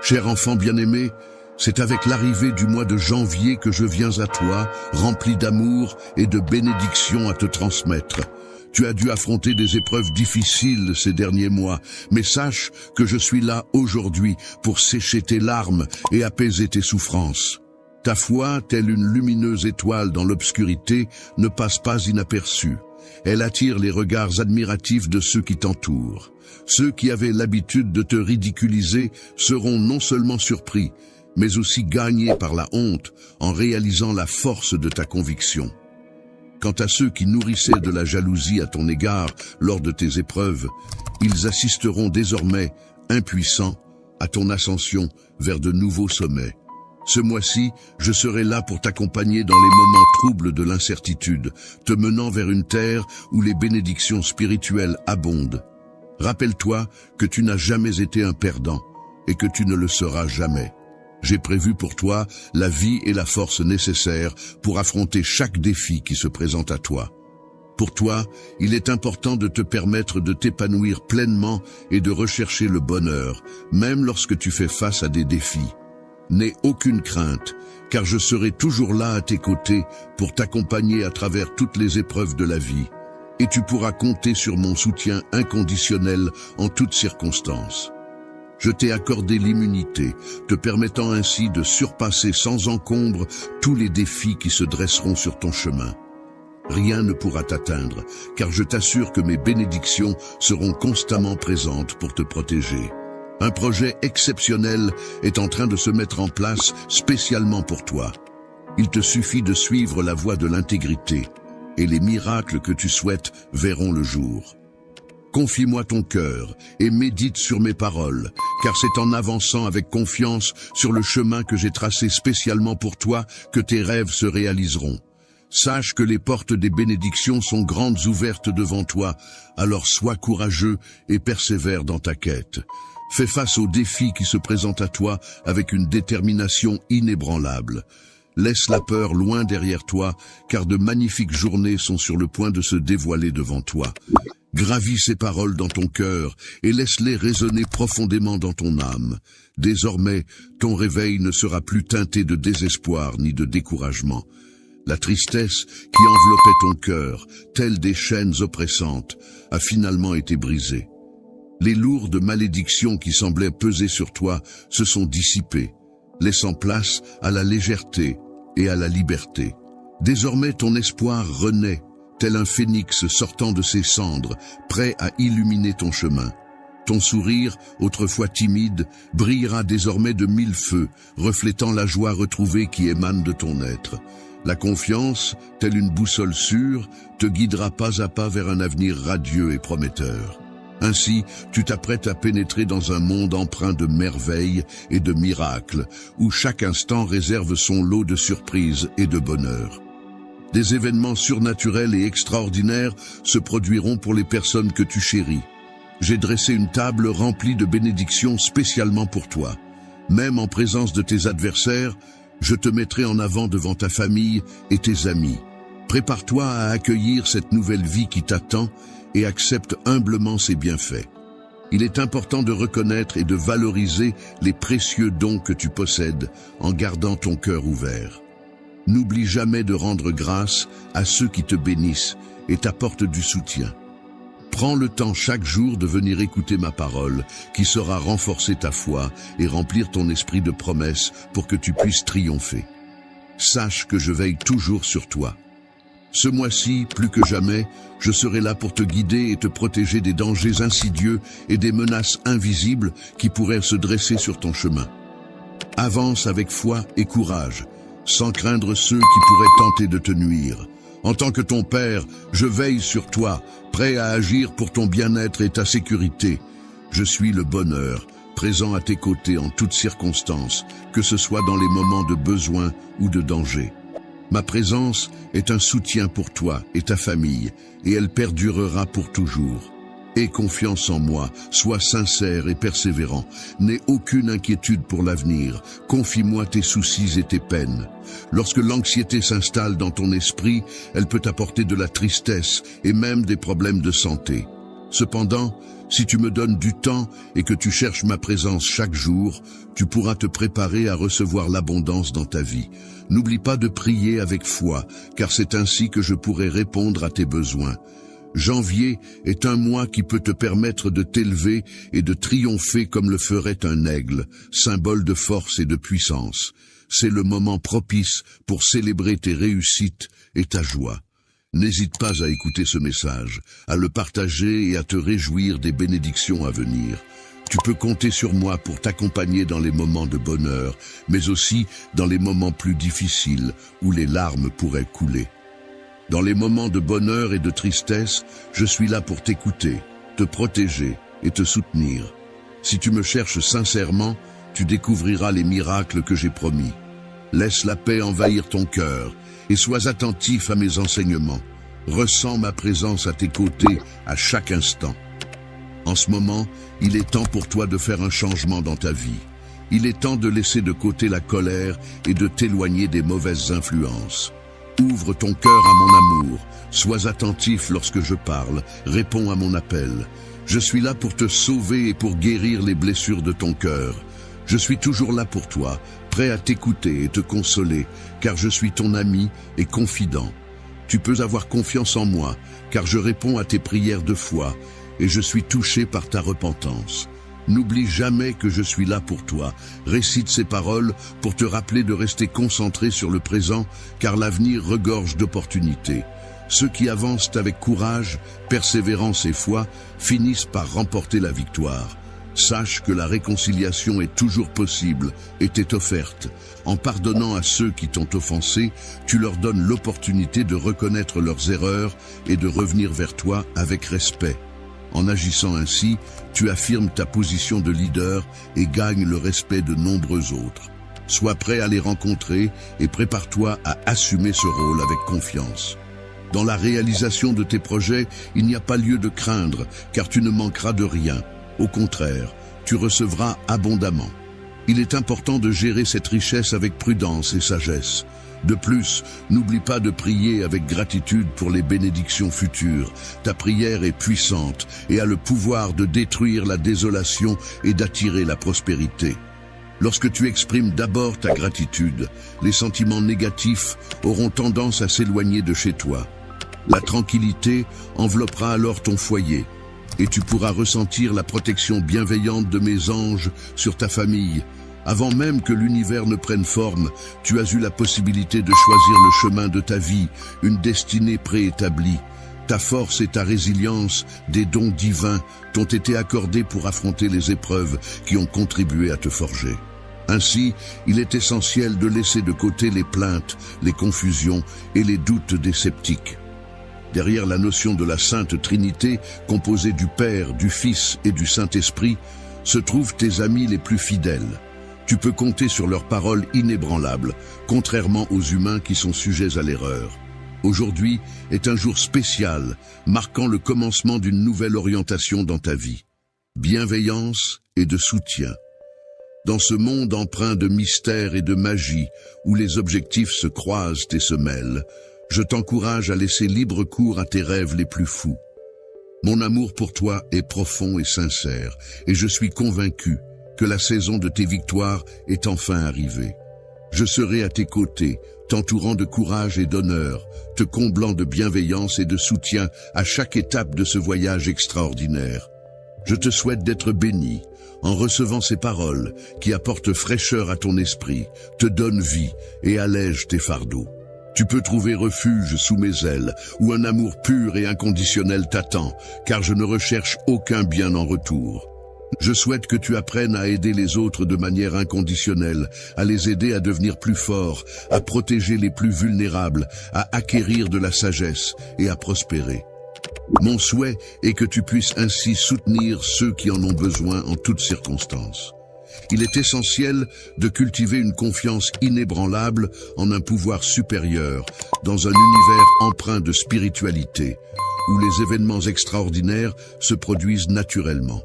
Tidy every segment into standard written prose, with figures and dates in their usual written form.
Cher enfant bien-aimé, c'est avec l'arrivée du mois de janvier que je viens à toi, rempli d'amour et de bénédictions à te transmettre. Tu as dû affronter des épreuves difficiles ces derniers mois, mais sache que je suis là aujourd'hui pour sécher tes larmes et apaiser tes souffrances. Ta foi, telle une lumineuse étoile dans l'obscurité, ne passe pas inaperçue. Elle attire les regards admiratifs de ceux qui t'entourent. Ceux qui avaient l'habitude de te ridiculiser seront non seulement surpris, mais aussi gagnés par la honte en réalisant la force de ta conviction. Quant à ceux qui nourrissaient de la jalousie à ton égard lors de tes épreuves, ils assisteront désormais, impuissants, à ton ascension vers de nouveaux sommets. Ce mois-ci, je serai là pour t'accompagner dans les moments troubles de l'incertitude, te menant vers une terre où les bénédictions spirituelles abondent. Rappelle-toi que tu n'as jamais été un perdant et que tu ne le seras jamais. J'ai prévu pour toi la vie et la force nécessaires pour affronter chaque défi qui se présente à toi. Pour toi, il est important de te permettre de t'épanouir pleinement et de rechercher le bonheur, même lorsque tu fais face à des défis. N'aie aucune crainte, car je serai toujours là à tes côtés pour t'accompagner à travers toutes les épreuves de la vie, et tu pourras compter sur mon soutien inconditionnel en toutes circonstances. Je t'ai accordé l'immunité, te permettant ainsi de surpasser sans encombre tous les défis qui se dresseront sur ton chemin. Rien ne pourra t'atteindre, car je t'assure que mes bénédictions seront constamment présentes pour te protéger. Un projet exceptionnel est en train de se mettre en place spécialement pour toi. Il te suffit de suivre la voie de l'intégrité, et les miracles que tu souhaites verront le jour. Confie-moi ton cœur et médite sur mes paroles, car c'est en avançant avec confiance sur le chemin que j'ai tracé spécialement pour toi que tes rêves se réaliseront. Sache que les portes des bénédictions sont grandes ouvertes devant toi, alors sois courageux et persévère dans ta quête. Fais face aux défis qui se présentent à toi avec une détermination inébranlable. Laisse la peur loin derrière toi, car de magnifiques journées sont sur le point de se dévoiler devant toi. Gravis ces paroles dans ton cœur et laisse-les résonner profondément dans ton âme. Désormais, ton réveil ne sera plus teinté de désespoir ni de découragement. La tristesse qui enveloppait ton cœur, telle des chaînes oppressantes, a finalement été brisée. Les lourdes malédictions qui semblaient peser sur toi se sont dissipées, laissant place à la légèreté et à la liberté. Désormais ton espoir renaît, tel un phénix sortant de ses cendres, prêt à illuminer ton chemin. Ton sourire, autrefois timide, brillera désormais de 1000 feux, reflétant la joie retrouvée qui émane de ton être. La confiance, telle une boussole sûre, te guidera pas à pas vers un avenir radieux et prometteur. Ainsi, tu t'apprêtes à pénétrer dans un monde empreint de merveilles et de miracles, où chaque instant réserve son lot de surprises et de bonheur. Des événements surnaturels et extraordinaires se produiront pour les personnes que tu chéris. J'ai dressé une table remplie de bénédictions spécialement pour toi. Même en présence de tes adversaires, je te mettrai en avant devant ta famille et tes amis. Prépare-toi à accueillir cette nouvelle vie qui t'attend et accepte humblement ses bienfaits. Il est important de reconnaître et de valoriser les précieux dons que tu possèdes en gardant ton cœur ouvert. N'oublie jamais de rendre grâce à ceux qui te bénissent et t'apportent du soutien. Prends le temps chaque jour de venir écouter ma parole, qui saura renforcer ta foi et remplir ton esprit de promesses pour que tu puisses triompher. Sache que je veille toujours sur toi. Ce mois-ci, plus que jamais, je serai là pour te guider et te protéger des dangers insidieux et des menaces invisibles qui pourraient se dresser sur ton chemin. Avance avec foi et courage, sans craindre ceux qui pourraient tenter de te nuire. En tant que ton père, je veille sur toi, prêt à agir pour ton bien-être et ta sécurité. Je suis le bonheur, présent à tes côtés en toutes circonstances, que ce soit dans les moments de besoin ou de danger. Ma présence est un soutien pour toi et ta famille, et elle perdurera pour toujours. Aie confiance en moi, sois sincère et persévérant. N'aie aucune inquiétude pour l'avenir. Confie-moi tes soucis et tes peines. Lorsque l'anxiété s'installe dans ton esprit, elle peut apporter de la tristesse et même des problèmes de santé. Cependant, Si tu me donnes du temps et que tu cherches ma présence chaque jour, tu pourras te préparer à recevoir l'abondance dans ta vie. N'oublie pas de prier avec foi, car c'est ainsi que je pourrai répondre à tes besoins. Janvier est un mois qui peut te permettre de t'élever et de triompher comme le ferait un aigle, symbole de force et de puissance. C'est le moment propice pour célébrer tes réussites et ta joie. N'hésite pas à écouter ce message, à le partager et à te réjouir des bénédictions à venir. Tu peux compter sur moi pour t'accompagner dans les moments de bonheur, mais aussi dans les moments plus difficiles où les larmes pourraient couler. Dans les moments de bonheur et de tristesse, je suis là pour t'écouter, te protéger et te soutenir. Si tu me cherches sincèrement, tu découvriras les miracles que j'ai promis. Laisse la paix envahir ton cœur et sois attentif à mes enseignements. Ressens ma présence à tes côtés à chaque instant. En ce moment, il est temps pour toi de faire un changement dans ta vie. Il est temps de laisser de côté la colère et de t'éloigner des mauvaises influences. Ouvre ton cœur à mon amour, sois attentif lorsque je parle, réponds à mon appel. Je suis là pour te sauver et pour guérir les blessures de ton cœur. Je suis toujours là pour toi, prêt à t'écouter et te consoler, car je suis ton ami et confident. Tu peux avoir confiance en moi, car je réponds à tes prières de foi, et je suis touché par ta repentance. N'oublie jamais que je suis là pour toi. Récite ces paroles pour te rappeler de rester concentré sur le présent, car l'avenir regorge d'opportunités. Ceux qui avancent avec courage, persévérance et foi finissent par remporter la victoire. Sache que la réconciliation est toujours possible et t'est offerte. En pardonnant à ceux qui t'ont offensé, tu leur donnes l'opportunité de reconnaître leurs erreurs et de revenir vers toi avec respect. En agissant ainsi, tu affirmes ta position de leader et gagnes le respect de nombreux autres. Sois prêt à les rencontrer et prépare-toi à assumer ce rôle avec confiance. Dans la réalisation de tes projets, il n'y a pas lieu de craindre, car tu ne manqueras de rien. Au contraire, tu recevras abondamment. Il est important de gérer cette richesse avec prudence et sagesse. De plus, n'oublie pas de prier avec gratitude pour les bénédictions futures. Ta prière est puissante et a le pouvoir de détruire la désolation et d'attirer la prospérité. Lorsque tu exprimes d'abord ta gratitude, les sentiments négatifs auront tendance à s'éloigner de chez toi. La tranquillité enveloppera alors ton foyer et tu pourras ressentir la protection bienveillante de mes anges sur ta famille. Avant même que l'univers ne prenne forme, tu as eu la possibilité de choisir le chemin de ta vie, une destinée préétablie. Ta force et ta résilience, des dons divins, t'ont été accordés pour affronter les épreuves qui ont contribué à te forger. Ainsi, il est essentiel de laisser de côté les plaintes, les confusions et les doutes des sceptiques. Derrière la notion de la Sainte Trinité, composée du Père, du Fils et du Saint-Esprit, se trouvent tes amis les plus fidèles. Tu peux compter sur leurs paroles inébranlables, contrairement aux humains qui sont sujets à l'erreur. Aujourd'hui est un jour spécial, marquant le commencement d'une nouvelle orientation dans ta vie. Bienveillance et de soutien. Dans ce monde empreint de mystère et de magie, où les objectifs se croisent et se mêlent, je t'encourage à laisser libre cours à tes rêves les plus fous. Mon amour pour toi est profond et sincère, et je suis convaincu que la saison de tes victoires est enfin arrivée. Je serai à tes côtés, t'entourant de courage et d'honneur, te comblant de bienveillance et de soutien à chaque étape de ce voyage extraordinaire. Je te souhaite d'être béni en recevant ces paroles qui apportent fraîcheur à ton esprit, te donnent vie et allègent tes fardeaux. Tu peux trouver refuge sous mes ailes, où un amour pur et inconditionnel t'attend, car je ne recherche aucun bien en retour. Je souhaite que tu apprennes à aider les autres de manière inconditionnelle, à les aider à devenir plus forts, à protéger les plus vulnérables, à acquérir de la sagesse et à prospérer. Mon souhait est que tu puisses ainsi soutenir ceux qui en ont besoin en toutes circonstances. Il est essentiel de cultiver une confiance inébranlable en un pouvoir supérieur, dans un univers empreint de spiritualité, où les événements extraordinaires se produisent naturellement.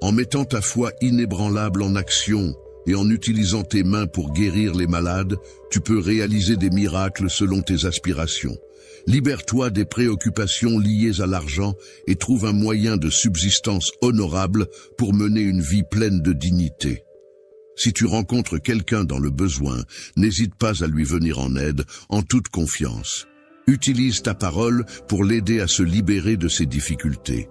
En mettant ta foi inébranlable en action et en utilisant tes mains pour guérir les malades, tu peux réaliser des miracles selon tes aspirations. Libère-toi des préoccupations liées à l'argent et trouve un moyen de subsistance honorable pour mener une vie pleine de dignité. Si tu rencontres quelqu'un dans le besoin, n'hésite pas à lui venir en aide en toute confiance. Utilise ta parole pour l'aider à se libérer de ses difficultés.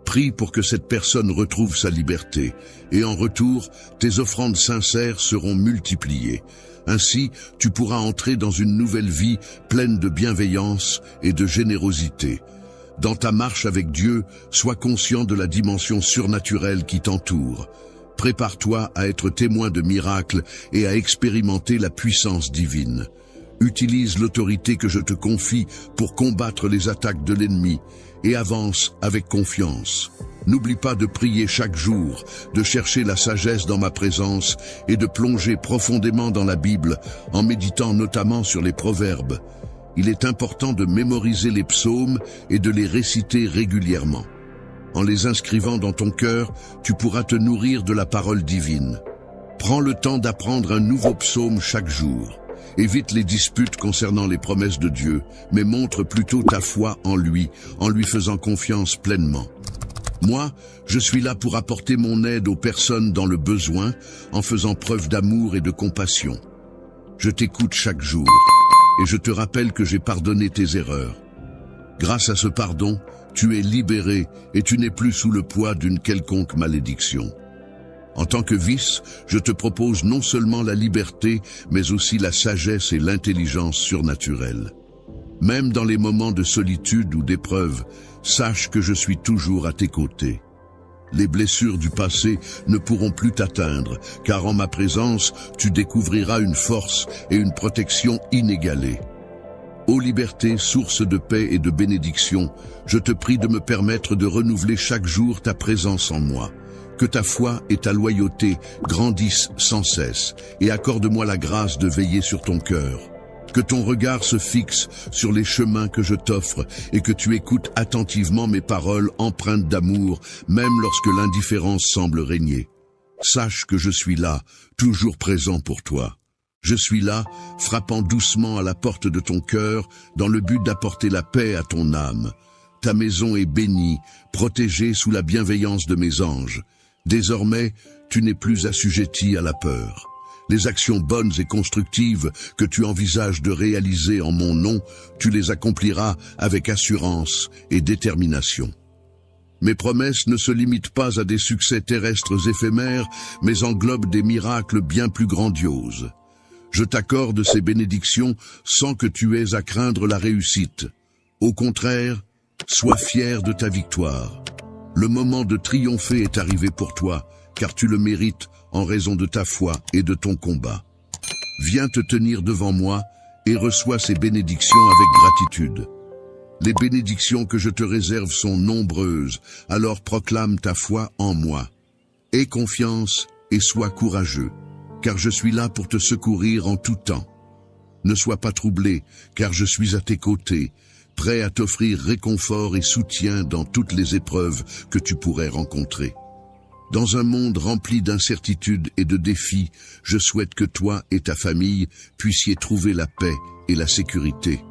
Prie pour que cette personne retrouve sa liberté, et en retour, tes offrandes sincères seront multipliées. Ainsi, tu pourras entrer dans une nouvelle vie pleine de bienveillance et de générosité. Dans ta marche avec Dieu, sois conscient de la dimension surnaturelle qui t'entoure. Prépare-toi à être témoin de miracles et à expérimenter la puissance divine. Utilise l'autorité que je te confie pour combattre les attaques de l'ennemi et avance avec confiance. N'oublie pas de prier chaque jour, de chercher la sagesse dans ma présence et de plonger profondément dans la Bible en méditant notamment sur les proverbes. Il est important de mémoriser les psaumes et de les réciter régulièrement. En les inscrivant dans ton cœur, tu pourras te nourrir de la parole divine. Prends le temps d'apprendre un nouveau psaume chaque jour. Évite les disputes concernant les promesses de Dieu, mais montre plutôt ta foi en lui faisant confiance pleinement. Moi, je suis là pour apporter mon aide aux personnes dans le besoin, en faisant preuve d'amour et de compassion. Je t'écoute chaque jour, et je te rappelle que j'ai pardonné tes erreurs. Grâce à ce pardon, tu es libéré et tu n'es plus sous le poids d'une quelconque malédiction. En tant que vice, je te propose non seulement la liberté, mais aussi la sagesse et l'intelligence surnaturelle. Même dans les moments de solitude ou d'épreuve, sache que je suis toujours à tes côtés. Les blessures du passé ne pourront plus t'atteindre, car en ma présence, tu découvriras une force et une protection inégalées. Ô liberté, source de paix et de bénédiction, je te prie de me permettre de renouveler chaque jour ta présence en moi. Que ta foi et ta loyauté grandissent sans cesse, et accorde-moi la grâce de veiller sur ton cœur. Que ton regard se fixe sur les chemins que je t'offre, et que tu écoutes attentivement mes paroles empreintes d'amour, même lorsque l'indifférence semble régner. Sache que je suis là, toujours présent pour toi. Je suis là, frappant doucement à la porte de ton cœur, dans le but d'apporter la paix à ton âme. Ta maison est bénie, protégée sous la bienveillance de mes anges. Désormais, tu n'es plus assujetti à la peur. Les actions bonnes et constructives que tu envisages de réaliser en mon nom, tu les accompliras avec assurance et détermination. Mes promesses ne se limitent pas à des succès terrestres éphémères, mais englobent des miracles bien plus grandioses. Je t'accorde ces bénédictions sans que tu aies à craindre la réussite. Au contraire, sois fier de ta victoire. Le moment de triompher est arrivé pour toi, car tu le mérites en raison de ta foi et de ton combat. Viens te tenir devant moi et reçois ces bénédictions avec gratitude. Les bénédictions que je te réserve sont nombreuses, alors proclame ta foi en moi. Aie confiance et sois courageux, car je suis là pour te secourir en tout temps. Ne sois pas troublé, car je suis à tes côtés, prêt à t'offrir réconfort et soutien dans toutes les épreuves que tu pourrais rencontrer. Dans un monde rempli d'incertitudes et de défis, je souhaite que toi et ta famille puissiez trouver la paix et la sécurité.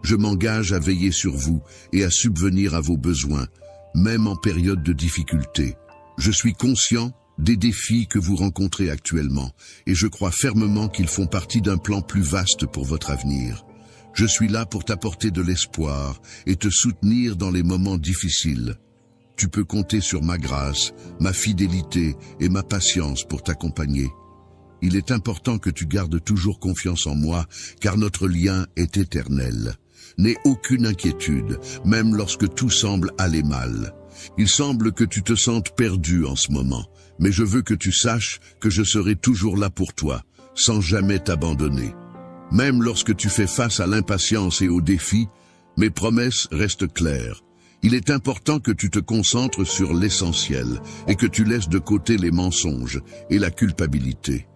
Je m'engage à veiller sur vous et à subvenir à vos besoins, même en période de difficulté. Je suis conscient des défis que vous rencontrez actuellement, et je crois fermement qu'ils font partie d'un plan plus vaste pour votre avenir. Je suis là pour t'apporter de l'espoir et te soutenir dans les moments difficiles. Tu peux compter sur ma grâce, ma fidélité et ma patience pour t'accompagner. Il est important que tu gardes toujours confiance en moi, car notre lien est éternel. N'aie aucune inquiétude, même lorsque tout semble aller mal. Il semble que tu te sentes perdu en ce moment, mais je veux que tu saches que je serai toujours là pour toi, sans jamais t'abandonner. Même lorsque tu fais face à l'impatience et aux défis, mes promesses restent claires. Il est important que tu te concentres sur l'essentiel et que tu laisses de côté les mensonges et la culpabilité.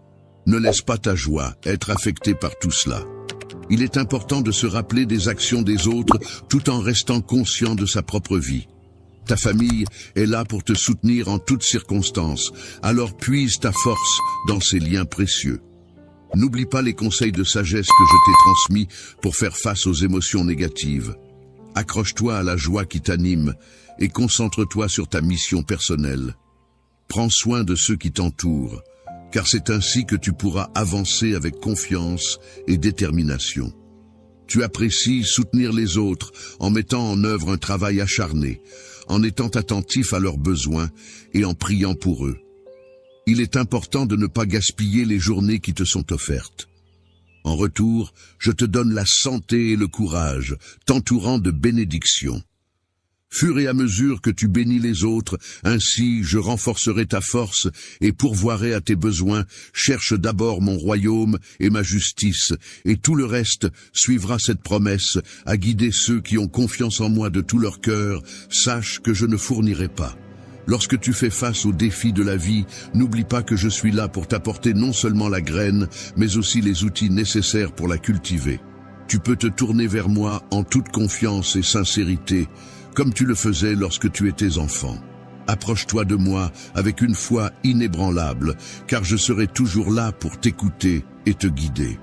Ne laisse pas ta joie être affectée par tout cela. Il est important de se rappeler des actions des autres tout en restant conscient de sa propre vie. Ta famille est là pour te soutenir en toutes circonstances, alors puise ta force dans ces liens précieux. N'oublie pas les conseils de sagesse que je t'ai transmis pour faire face aux émotions négatives. Accroche-toi à la joie qui t'anime et concentre-toi sur ta mission personnelle. Prends soin de ceux qui t'entourent, car c'est ainsi que tu pourras avancer avec confiance et détermination. Tu apprécies soutenir les autres en mettant en œuvre un travail acharné, en étant attentif à leurs besoins et en priant pour eux. Il est important de ne pas gaspiller les journées qui te sont offertes. En retour, je te donne la santé et le courage, t'entourant de bénédictions. Fur et à mesure que tu bénis les autres, ainsi je renforcerai ta force et pourvoirai à tes besoins. Cherche d'abord mon royaume et ma justice, et tout le reste suivra cette promesse, à guider ceux qui ont confiance en moi de tout leur cœur. Sache que je ne fournirai pas. Lorsque tu fais face aux défis de la vie, n'oublie pas que je suis là pour t'apporter non seulement la graine, mais aussi les outils nécessaires pour la cultiver. Tu peux te tourner vers moi en toute confiance et sincérité, comme tu le faisais lorsque tu étais enfant. Approche-toi de moi avec une foi inébranlable, car je serai toujours là pour t'écouter et te guider.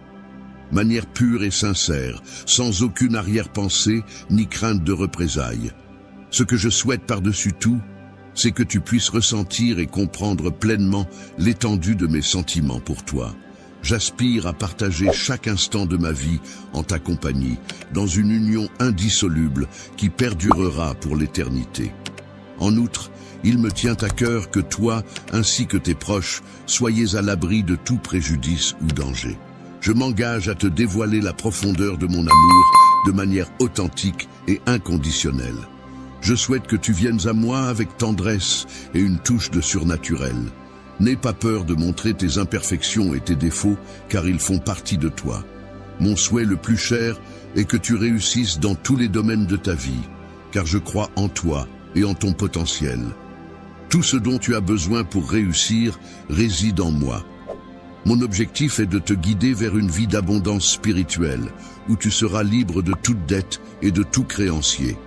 Manière pure et sincère, sans aucune arrière-pensée ni crainte de représailles. Ce que je souhaite par-dessus tout, c'est que tu puisses ressentir et comprendre pleinement l'étendue de mes sentiments pour toi. J'aspire à partager chaque instant de ma vie en ta compagnie, dans une union indissoluble qui perdurera pour l'éternité. En outre, il me tient à cœur que toi, ainsi que tes proches, soyez à l'abri de tout préjudice ou danger. Je m'engage à te dévoiler la profondeur de mon amour de manière authentique et inconditionnelle. Je souhaite que tu viennes à moi avec tendresse et une touche de surnaturel. N'aie pas peur de montrer tes imperfections et tes défauts, car ils font partie de toi. Mon souhait le plus cher est que tu réussisses dans tous les domaines de ta vie, car je crois en toi et en ton potentiel. Tout ce dont tu as besoin pour réussir réside en moi. Mon objectif est de te guider vers une vie d'abondance spirituelle, où tu seras libre de toute dette et de tout créancier.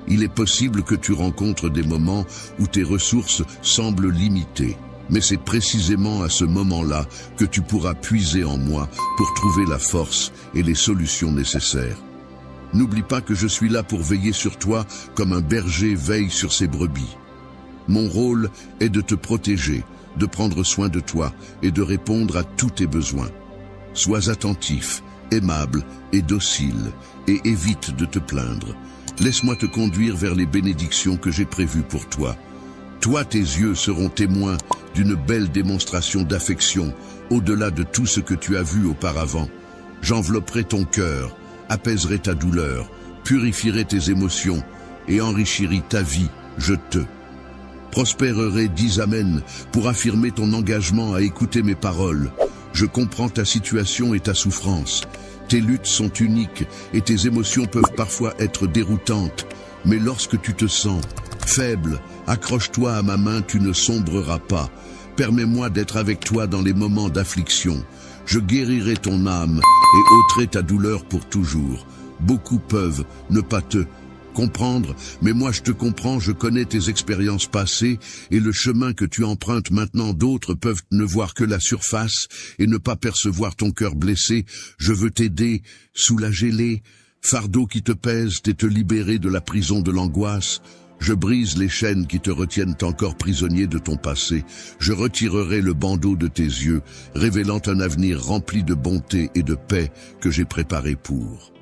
Il est possible que tu rencontres des moments où tes ressources semblent limitées, mais c'est précisément à ce moment-là que tu pourras puiser en moi pour trouver la force et les solutions nécessaires. N'oublie pas que je suis là pour veiller sur toi comme un berger veille sur ses brebis. Mon rôle est de te protéger, de prendre soin de toi et de répondre à tous tes besoins. Sois attentif, aimable et docile, et évite de te plaindre. Laisse-moi te conduire vers les bénédictions que j'ai prévues pour toi. Toi, tes yeux seront témoins d'une belle démonstration d'affection, au-delà de tout ce que tu as vu auparavant. J'envelopperai ton cœur, apaiserai ta douleur, purifierai tes émotions et enrichirai ta vie, je te prospérerai, dis Amen, pour affirmer ton engagement à écouter mes paroles. Je comprends ta situation et ta souffrance. Tes luttes sont uniques et tes émotions peuvent parfois être déroutantes. Mais lorsque tu te sens faible, accroche-toi à ma main, tu ne sombreras pas. Permets-moi d'être avec toi dans les moments d'affliction. Je guérirai ton âme et ôterai ta douleur pour toujours. Beaucoup peuvent ne pas te comprendre, mais moi je te comprends, je connais tes expériences passées et le chemin que tu empruntes maintenant. D'autres peuvent ne voir que la surface et ne pas percevoir ton cœur blessé. Je veux t'aider, soulager les fardeaux qui te pèsent et te libérer de la prison de l'angoisse. Je brise les chaînes qui te retiennent encore prisonnier de ton passé. Je retirerai le bandeau de tes yeux, révélant un avenir rempli de bonté et de paix que j'ai préparé pour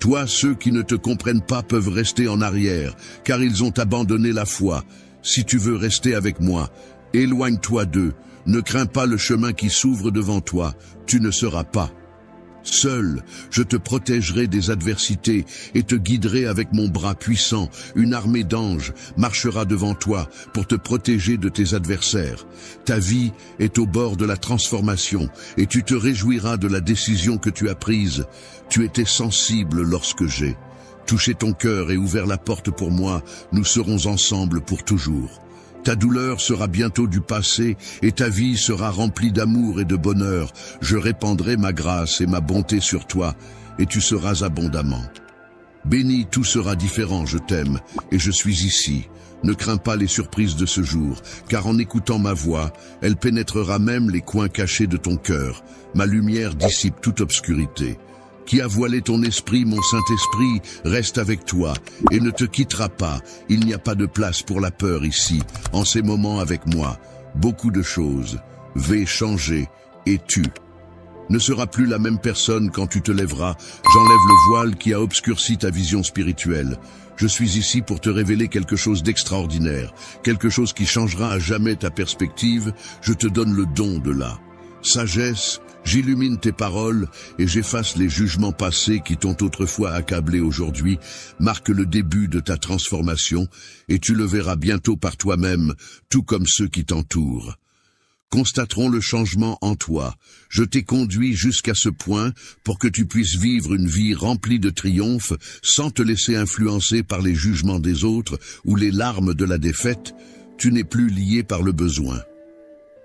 toi. Ceux qui ne te comprennent pas peuvent rester en arrière, car ils ont abandonné la foi. Si tu veux rester avec moi, éloigne-toi d'eux. Ne crains pas le chemin qui s'ouvre devant toi. Tu ne seras pas seul. Je te protégerai des adversités et te guiderai avec mon bras puissant. Une armée d'anges marchera devant toi pour te protéger de tes adversaires. Ta vie est au bord de la transformation et tu te réjouiras de la décision que tu as prise. Tu étais sensible lorsque j'ai touché ton cœur et ouvert la porte pour moi. Nous serons ensemble pour toujours. Ta douleur sera bientôt du passé et ta vie sera remplie d'amour et de bonheur. Je répandrai ma grâce et ma bonté sur toi et tu seras abondamment béni. Tout sera différent, je t'aime et je suis ici. Ne crains pas les surprises de ce jour, car en écoutant ma voix, elle pénétrera même les coins cachés de ton cœur. Ma lumière dissipe toute obscurité. Qui a voilé ton esprit, mon Saint-Esprit, reste avec toi et ne te quittera pas. Il n'y a pas de place pour la peur ici, en ces moments avec moi. Beaucoup de choses vais changer et tu ne seras plus la même personne quand tu te lèveras. J'enlève le voile qui a obscurci ta vision spirituelle. Je suis ici pour te révéler quelque chose d'extraordinaire, quelque chose qui changera à jamais ta perspective. Je te donne le don de la sagesse. J'illumine tes paroles et j'efface les jugements passés qui t'ont autrefois accablé aujourd'hui, marque le début de ta transformation et tu le verras bientôt par toi-même, tout comme ceux qui t'entourent constateront le changement en toi. Je t'ai conduit jusqu'à ce point pour que tu puisses vivre une vie remplie de triomphe sans te laisser influencer par les jugements des autres ou les larmes de la défaite. Tu n'es plus lié par le besoin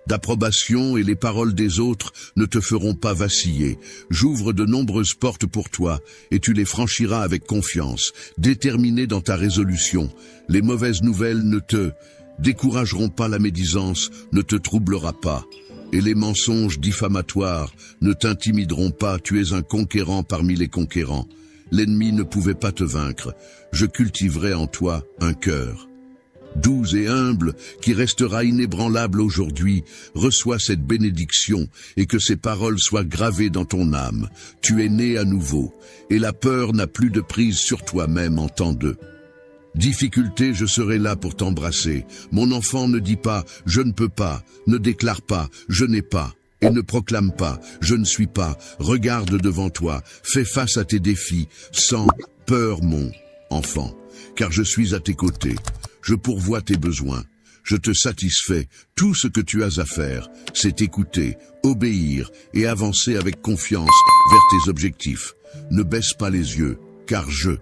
d'approbation et les paroles des autres ne te feront pas vaciller. J'ouvre de nombreuses portes pour toi et tu les franchiras avec confiance, déterminé dans ta résolution. Les mauvaises nouvelles ne te décourageront pas, la médisance ne te troublera pas et les mensonges diffamatoires ne t'intimideront pas. Tu es un conquérant parmi les conquérants. L'ennemi ne pouvait pas te vaincre. Je cultiverai en toi un cœur doux et humble, qui restera inébranlable aujourd'hui. Reçois cette bénédiction et que ces paroles soient gravées dans ton âme. Tu es né à nouveau et la peur n'a plus de prise sur toi-même en temps de difficulté. Je serai là pour t'embrasser. Mon enfant, ne dis pas « je ne peux pas », ne déclare pas « je n'ai pas ». Et ne proclame pas « je ne suis pas ». Regarde devant toi, fais face à tes défis, sans peur mon enfant, car je suis à tes côtés. Je pourvois tes besoins, je te satisfais. Tout ce que tu as à faire, c'est écouter, obéir et avancer avec confiance vers tes objectifs. Ne baisse pas les yeux, car je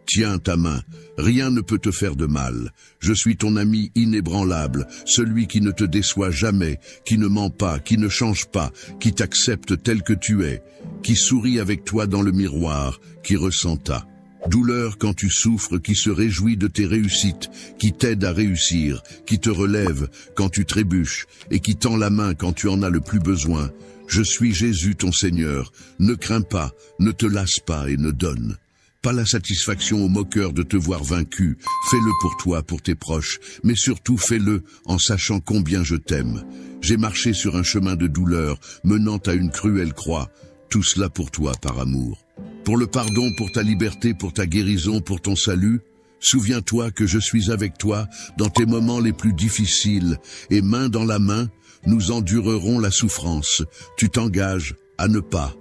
tiens ta main. Rien ne peut te faire de mal. Je suis ton ami inébranlable, celui qui ne te déçoit jamais, qui ne ment pas, qui ne change pas, qui t'accepte tel que tu es, qui sourit avec toi dans le miroir, qui ressent ta douleur quand tu souffres, qui se réjouit de tes réussites, qui t'aide à réussir, qui te relève quand tu trébuches et qui tend la main quand tu en as le plus besoin. Je suis Jésus ton Seigneur. Ne crains pas, ne te lasse pas et ne donne pas la satisfaction aux moqueurs de te voir vaincu. Fais-le pour toi, pour tes proches, mais surtout fais-le en sachant combien je t'aime. J'ai marché sur un chemin de douleur menant à une cruelle croix. Tout cela pour toi par amour. Pour le pardon, pour ta liberté, pour ta guérison, pour ton salut. Souviens-toi que je suis avec toi dans tes moments les plus difficiles et main dans la main, nous endurerons la souffrance. Tu t'engages à ne pas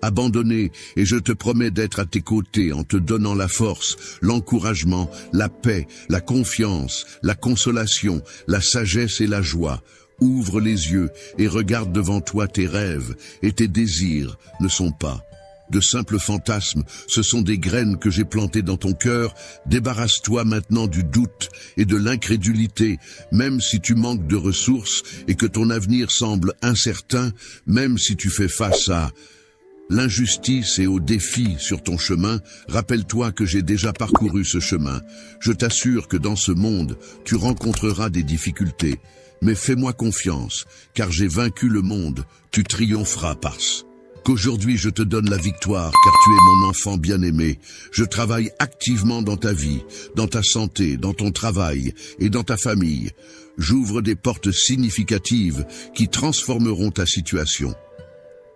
abandonner et je te promets d'être à tes côtés en te donnant la force, l'encouragement, la paix, la confiance, la consolation, la sagesse et la joie. Ouvre les yeux et regarde devant toi. Tes rêves et tes désirs ne sont pas de simples fantasmes, ce sont des graines que j'ai plantées dans ton cœur. Débarrasse-toi maintenant du doute et de l'incrédulité, même si tu manques de ressources et que ton avenir semble incertain, même si tu fais face à l'injustice et aux défis sur ton chemin. Rappelle-toi que j'ai déjà parcouru ce chemin. Je t'assure que dans ce monde, tu rencontreras des difficultés, mais fais-moi confiance, car j'ai vaincu le monde, tu triompheras parce qu'aujourd'hui je te donne la victoire, car tu es mon enfant bien-aimé. Je travaille activement dans ta vie, dans ta santé, dans ton travail et dans ta famille. J'ouvre des portes significatives qui transformeront ta situation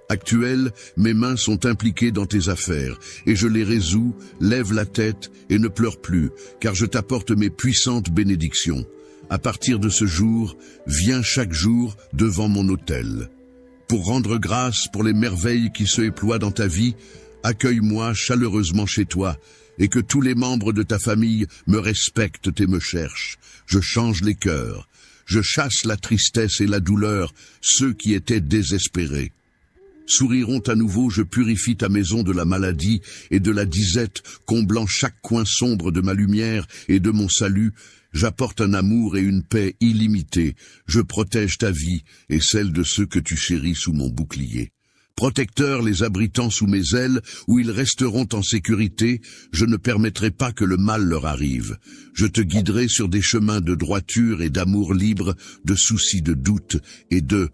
actuelle. Mes mains sont impliquées dans tes affaires et je les résous. Lève la tête et ne pleure plus, car je t'apporte mes puissantes bénédictions. À partir de ce jour, viens chaque jour devant mon autel pour rendre grâce pour les merveilles qui se déploient dans ta vie. Accueille-moi chaleureusement chez toi et que tous les membres de ta famille me respectent et me cherchent. Je change les cœurs, je chasse la tristesse et la douleur. Ceux qui étaient désespérés souriront à nouveau. Je purifie ta maison de la maladie et de la disette, comblant chaque coin sombre de ma lumière et de mon salut. J'apporte un amour et une paix illimitée. Je protège ta vie et celle de ceux que tu chéris sous mon bouclier. Protecteur les abritant sous mes ailes, où ils resteront en sécurité, je ne permettrai pas que le mal leur arrive. Je te guiderai sur des chemins de droiture et d'amour libre, de soucis de doute et de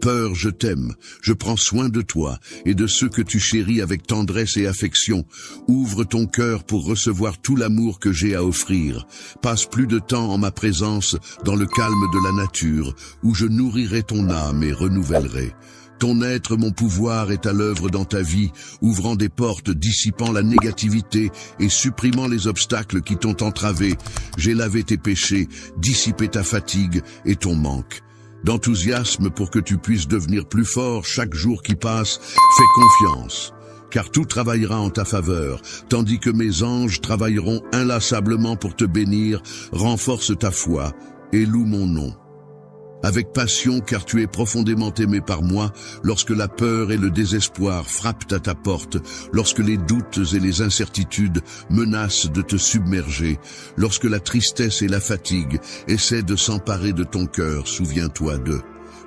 peur. Je t'aime, je prends soin de toi et de ceux que tu chéris avec tendresse et affection. Ouvre ton cœur pour recevoir tout l'amour que j'ai à offrir. Passe plus de temps en ma présence, dans le calme de la nature, où je nourrirai ton âme et renouvellerai. Ton être, mon pouvoir, est à l'œuvre dans ta vie, ouvrant des portes, dissipant la négativité et supprimant les obstacles qui t'ont entravé. J'ai lavé tes péchés, dissipé ta fatigue et ton manque. D'enthousiasme pour que tu puisses devenir plus fort chaque jour qui passe, fais confiance, car tout travaillera en ta faveur, tandis que mes anges travailleront inlassablement pour te bénir. Renforce ta foi et loue mon nom. Avec passion, car tu es profondément aimé par moi, lorsque la peur et le désespoir frappent à ta porte, lorsque les doutes et les incertitudes menacent de te submerger, lorsque la tristesse et la fatigue essaient de s'emparer de ton cœur, souviens-toi d'eux.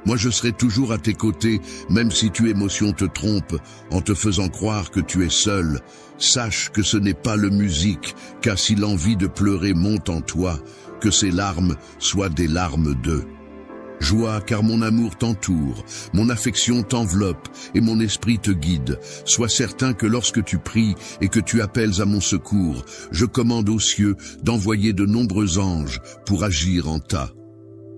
Moi je serai toujours à tes côtés, même si tes émotions te trompent, en te faisant croire que tu es seul. Sache que ce n'est pas le musique, car si l'envie de pleurer monte en toi, que ces larmes soient des larmes d'eux. Joie, car mon amour t'entoure, mon affection t'enveloppe et mon esprit te guide. Sois certain que lorsque tu pries et que tu appelles à mon secours, je commande aux cieux d'envoyer de nombreux anges pour agir en ta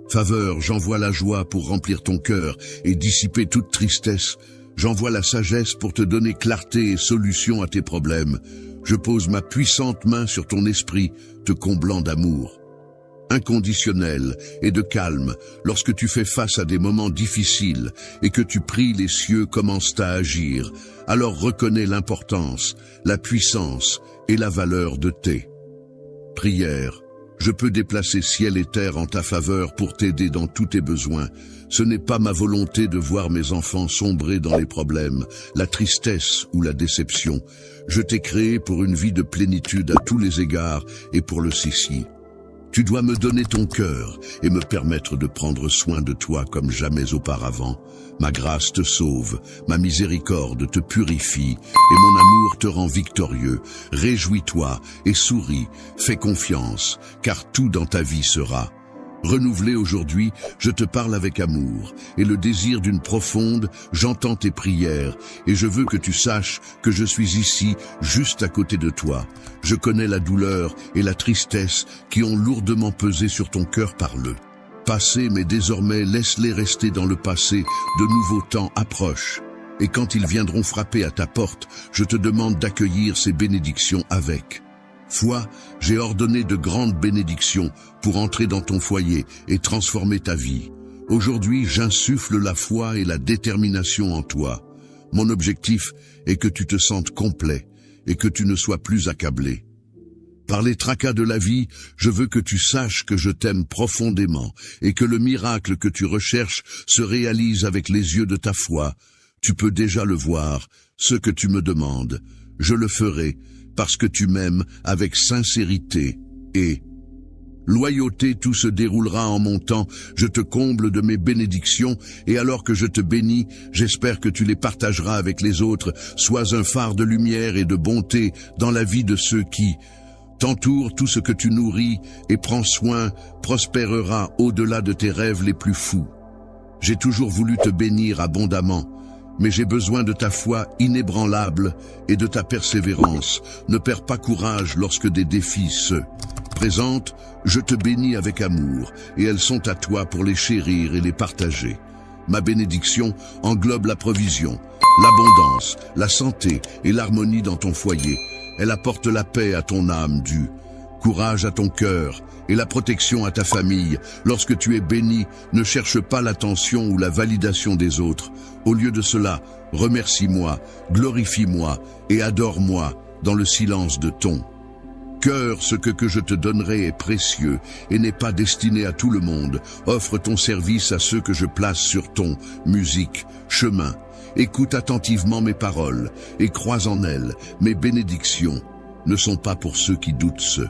faveur. J'envoie la joie pour remplir ton cœur et dissiper toute tristesse. J'envoie la sagesse pour te donner clarté et solution à tes problèmes. Je pose ma puissante main sur ton esprit, te comblant d'amour inconditionnel et de calme. Lorsque tu fais face à des moments difficiles et que tu pries, les cieux commencent à agir. Alors reconnais l'importance, la puissance et la valeur de tes prières. Je peux déplacer ciel et terre en ta faveur pour t'aider dans tous tes besoins. Ce n'est pas ma volonté de voir mes enfants sombrer dans les problèmes, la tristesse ou la déception. Je t'ai créé pour une vie de plénitude à tous les égards et pour le ceci. Tu dois me donner ton cœur et me permettre de prendre soin de toi comme jamais auparavant. Ma grâce te sauve, ma miséricorde te purifie et mon amour te rend victorieux. Réjouis-toi et souris, fais confiance, car tout dans ta vie sera renouvelé aujourd'hui. Je te parle avec amour et le désir d'une profonde, j'entends tes prières et je veux que tu saches que je suis ici, juste à côté de toi. Je connais la douleur et la tristesse qui ont lourdement pesé sur ton cœur par le passé, mais désormais laisse-les rester dans le passé. De nouveaux temps approchent et quand ils viendront frapper à ta porte, je te demande d'accueillir ces bénédictions avec foi. J'ai ordonné de grandes bénédictions pour entrer dans ton foyer et transformer ta vie. Aujourd'hui, j'insuffle la foi et la détermination en toi. Mon objectif est que tu te sentes complet et que tu ne sois plus accablé par les tracas de la vie. Je veux que tu saches que je t'aime profondément et que le miracle que tu recherches se réalise avec les yeux de ta foi. Tu peux déjà le voir, ce que tu me demandes. Je le ferai parce que tu m'aimes avec sincérité et loyauté. Tout se déroulera en mon temps. Je te comble de mes bénédictions et alors que je te bénis, j'espère que tu les partageras avec les autres. Sois un phare de lumière et de bonté dans la vie de ceux qui t'entourent. Tout ce que tu nourris et prends soin prospérera au-delà de tes rêves les plus fous. J'ai toujours voulu te bénir abondamment, mais j'ai besoin de ta foi inébranlable et de ta persévérance. Ne perds pas courage lorsque des défis se présentent. Je te bénis avec amour, et elles sont à toi pour les chérir et les partager. Ma bénédiction englobe la provision, l'abondance, la santé et l'harmonie dans ton foyer. Elle apporte la paix à ton âme, du courage à ton cœur et la protection à ta famille. Lorsque tu es béni, ne cherche pas l'attention ou la validation des autres. Au lieu de cela, remercie-moi, glorifie-moi et adore-moi dans le silence de ton cœur. Ce que je te donnerai est précieux et n'est pas destiné à tout le monde. Offre ton service à ceux que je place sur ton chemin. Écoute attentivement mes paroles et crois en elles. Mes bénédictions ne sont pas pour ceux qui doutent, se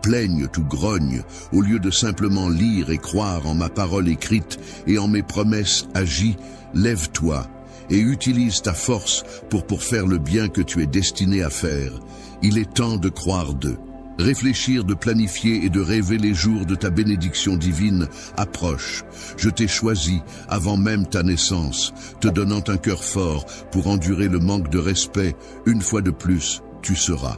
plaignent ou grognent. Au lieu de simplement lire et croire en ma parole écrite et en mes promesses agies, lève-toi et utilise ta force pour faire le bien que tu es destiné à faire. Il est temps de croire d'eux. Réfléchir, de planifier et de rêver les jours de ta bénédiction divine approche. Je t'ai choisi avant même ta naissance, te donnant un cœur fort pour endurer le manque de respect. Une fois de plus, tu seras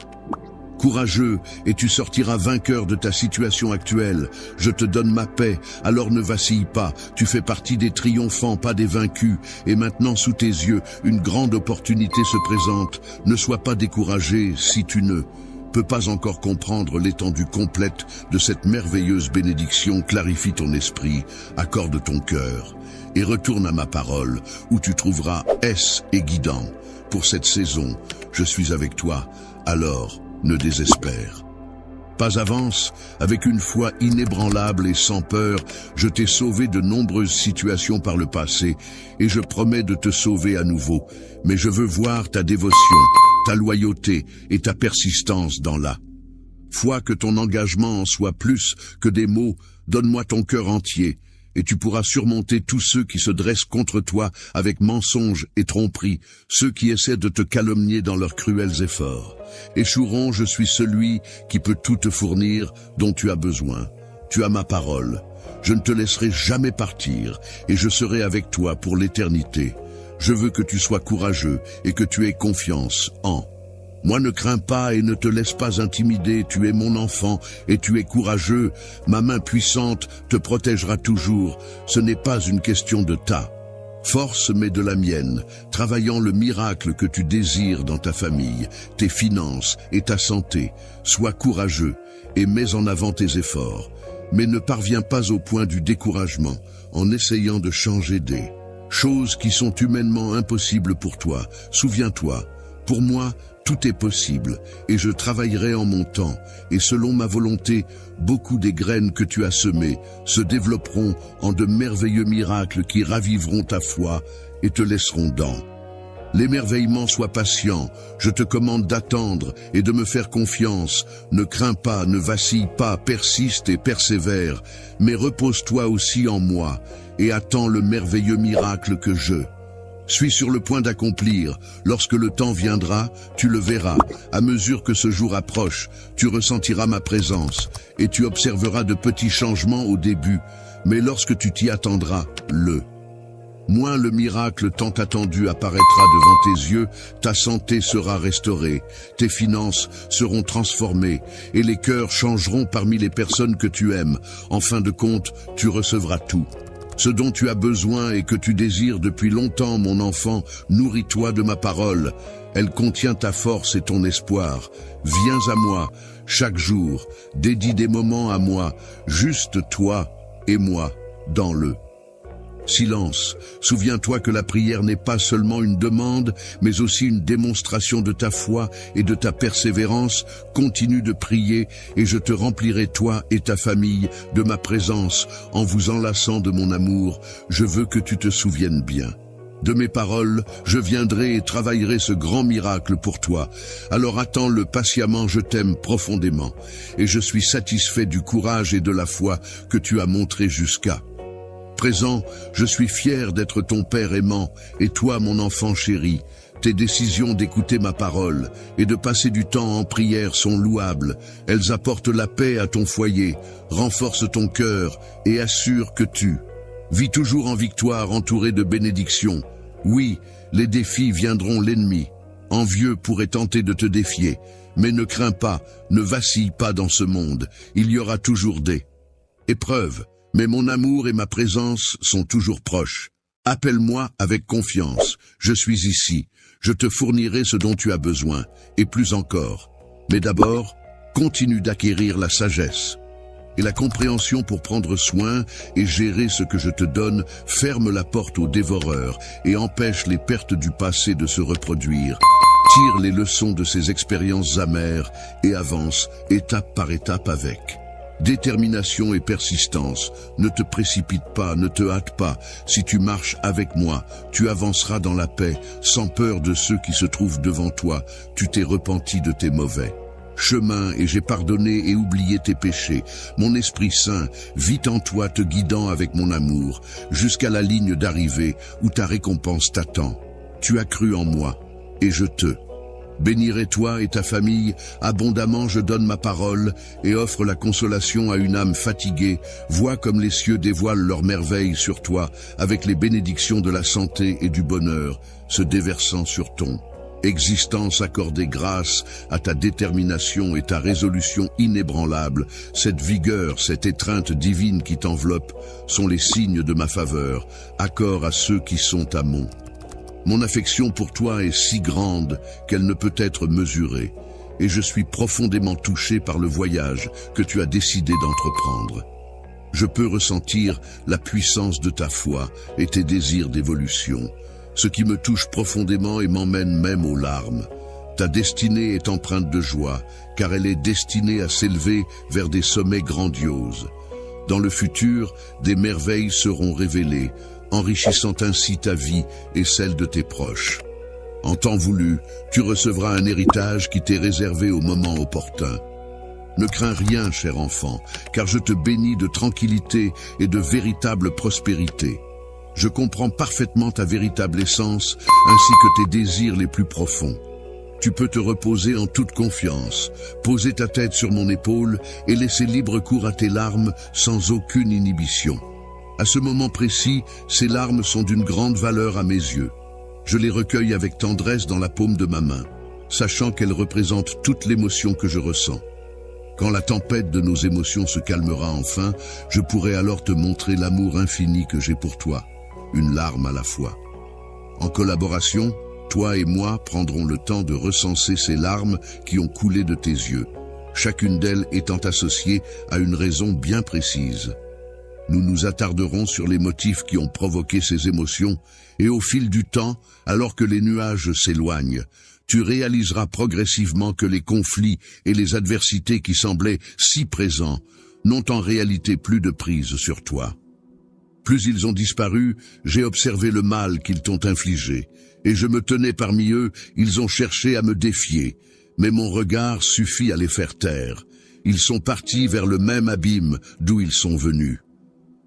courageux et tu sortiras vainqueur de ta situation actuelle. Je te donne ma paix, alors ne vacille pas. Tu fais partie des triomphants, pas des vaincus. Et maintenant, sous tes yeux, une grande opportunité se présente. Ne sois pas découragé si tu ne peux pas encore comprendre l'étendue complète de cette merveilleuse bénédiction. Clarifie ton esprit, accorde ton cœur et retourne à ma parole où tu trouveras aise et guidant. Pour cette saison, je suis avec toi, alors ne désespère. Pas avance, avec une foi inébranlable et sans peur, je t'ai sauvé de nombreuses situations par le passé et je promets de te sauver à nouveau. Mais je veux voir ta dévotion, ta loyauté et ta persistance dans la foi, que ton engagement en soit plus que des mots. Donne-moi ton cœur entier et tu pourras surmonter tous ceux qui se dressent contre toi avec mensonges et tromperies, ceux qui essaient de te calomnier dans leurs cruels efforts. Échoueront, je suis celui qui peut tout te fournir dont tu as besoin. Tu as ma parole. Je ne te laisserai jamais partir et je serai avec toi pour l'éternité. Je veux que tu sois courageux et que tu aies confiance en moi. Ne crains pas et ne te laisse pas intimider, tu es mon enfant et tu es courageux. Ma main puissante te protégera toujours. Ce n'est pas une question de ta force mais de la mienne, travaillant le miracle que tu désires dans ta famille, tes finances et ta santé. Sois courageux et mets en avant tes efforts, mais ne parviens pas au point du découragement en essayant de changer des choses qui sont humainement impossibles pour toi. Souviens-toi, pour moi, tout est possible, et je travaillerai en mon temps, et selon ma volonté, beaucoup des graines que tu as semées se développeront en de merveilleux miracles qui raviveront ta foi et te laisseront dans l'émerveillement. Sois patient, je te commande d'attendre et de me faire confiance. Ne crains pas, ne vacille pas, persiste et persévère, mais repose-toi aussi en moi, et attends le merveilleux miracle que je suis sur le point d'accomplir. Lorsque le temps viendra, tu le verras. À mesure que ce jour approche, tu ressentiras ma présence et tu observeras de petits changements au début. Mais lorsque tu t'y attendras, le miracle tant attendu apparaîtra devant tes yeux. Ta santé sera restaurée, tes finances seront transformées et les cœurs changeront parmi les personnes que tu aimes. En fin de compte, tu recevras tout ce dont tu as besoin et que tu désires depuis longtemps, mon enfant. Nourris-toi de ma parole. Elle contient ta force et ton espoir. Viens à moi chaque jour. Dédie des moments à moi, juste toi et moi, dans le silence. Souviens-toi que la prière n'est pas seulement une demande, mais aussi une démonstration de ta foi et de ta persévérance. Continue de prier et je te remplirai, toi et ta famille, de ma présence en vous enlaçant de mon amour. Je veux que tu te souviennes bien de mes paroles. Je viendrai et travaillerai ce grand miracle pour toi. Alors attends-le patiemment, je t'aime profondément et je suis satisfait du courage et de la foi que tu as montré jusqu'à présent. Je suis fier d'être ton père aimant et toi, mon enfant chéri. Tes décisions d'écouter ma parole et de passer du temps en prière sont louables. Elles apportent la paix à ton foyer, renforcent ton cœur et assurent que tu vis toujours en victoire, entouré de bénédictions. Oui, les défis viendront, l'ennemi envieux pourrait tenter de te défier, mais ne crains pas, ne vacille pas dans ce monde. Il y aura toujours des épreuves, mais mon amour et ma présence sont toujours proches. Appelle-moi avec confiance, je suis ici, je te fournirai ce dont tu as besoin, et plus encore. Mais d'abord, continue d'acquérir la sagesse et la compréhension pour prendre soin et gérer ce que je te donne. Ferme la porte aux dévoreurs et empêche les pertes du passé de se reproduire. Tire les leçons de ces expériences amères et avance étape par étape avec détermination et persistance. Ne te précipite pas, ne te hâte pas. Si tu marches avec moi, tu avanceras dans la paix, sans peur de ceux qui se trouvent devant toi. Tu t'es repenti de tes mauvais chemins et j'ai pardonné et oublié tes péchés. Mon Esprit Saint vit en toi, te guidant avec mon amour, jusqu'à la ligne d'arrivée où ta récompense t'attend. Tu as cru en moi, et je te bénirai toi et ta famille, abondamment je donne ma parole et offre la consolation à une âme fatiguée. Vois comme les cieux dévoilent leurs merveilles sur toi, avec les bénédictions de la santé et du bonheur, se déversant sur ton existence. Accordée grâce à ta détermination et ta résolution inébranlable. Cette vigueur, cette étreinte divine qui t'enveloppe sont les signes de ma faveur. Accord à ceux qui sont à mon affection pour toi est si grande qu'elle ne peut être mesurée, et je suis profondément touché par le voyage que tu as décidé d'entreprendre. Je peux ressentir la puissance de ta foi et tes désirs d'évolution, ce qui me touche profondément et m'emmène même aux larmes. Ta destinée est empreinte de joie, car elle est destinée à s'élever vers des sommets grandioses. Dans le futur, des merveilles seront révélées, enrichissant ainsi ta vie et celle de tes proches. En temps voulu, tu recevras un héritage qui t'est réservé au moment opportun. Ne crains rien, cher enfant, car je te bénis de tranquillité et de véritable prospérité. Je comprends parfaitement ta véritable essence, ainsi que tes désirs les plus profonds. Tu peux te reposer en toute confiance, poser ta tête sur mon épaule et laisser libre cours à tes larmes sans aucune inhibition. À ce moment précis, ces larmes sont d'une grande valeur à mes yeux. Je les recueille avec tendresse dans la paume de ma main, sachant qu'elles représentent toute l'émotion que je ressens. Quand la tempête de nos émotions se calmera enfin, je pourrai alors te montrer l'amour infini que j'ai pour toi, une larme à la fois. En collaboration, toi et moi prendrons le temps de recenser ces larmes qui ont coulé de tes yeux, chacune d'elles étant associée à une raison bien précise. Nous nous attarderons sur les motifs qui ont provoqué ces émotions, et au fil du temps, alors que les nuages s'éloignent, tu réaliseras progressivement que les conflits et les adversités qui semblaient si présents n'ont en réalité plus de prise sur toi. Plus ils ont disparu, j'ai observé le mal qu'ils t'ont infligé, et je me tenais parmi eux. Ils ont cherché à me défier, mais mon regard suffit à les faire taire. Ils sont partis vers le même abîme d'où ils sont venus.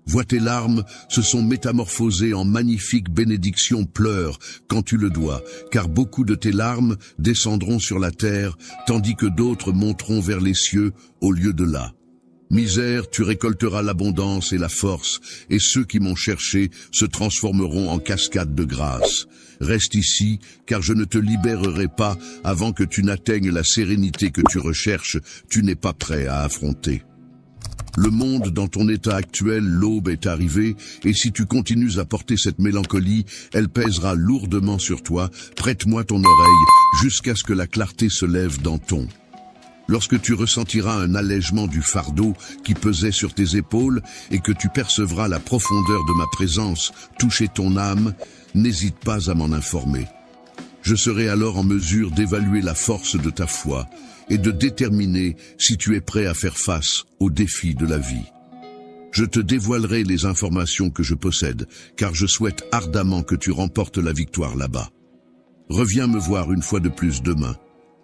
Vois tes larmes se sont métamorphosées en magnifiques bénédictions. Pleure quand tu le dois, car beaucoup de tes larmes descendront sur la terre, tandis que d'autres monteront vers les cieux au lieu de là. Misère, tu récolteras l'abondance et la force, et ceux qui m'ont cherché se transformeront en cascades de grâce. Reste ici, car je ne te libérerai pas avant que tu n'atteignes la sérénité que tu recherches. Tu n'es pas prêt à affronter le monde dans ton état actuel. L'aube est arrivée, et si tu continues à porter cette mélancolie, elle pèsera lourdement sur toi. Prête-moi ton oreille jusqu'à ce que la clarté se lève dans ton. Lorsque tu ressentiras un allègement du fardeau qui pesait sur tes épaules et que tu percevras la profondeur de ma présence toucher ton âme, n'hésite pas à m'en informer. Je serai alors en mesure d'évaluer la force de ta foi et de déterminer si tu es prêt à faire face aux défis de la vie. Je te dévoilerai les informations que je possède, car je souhaite ardemment que tu remportes la victoire là-bas. Reviens me voir une fois de plus demain,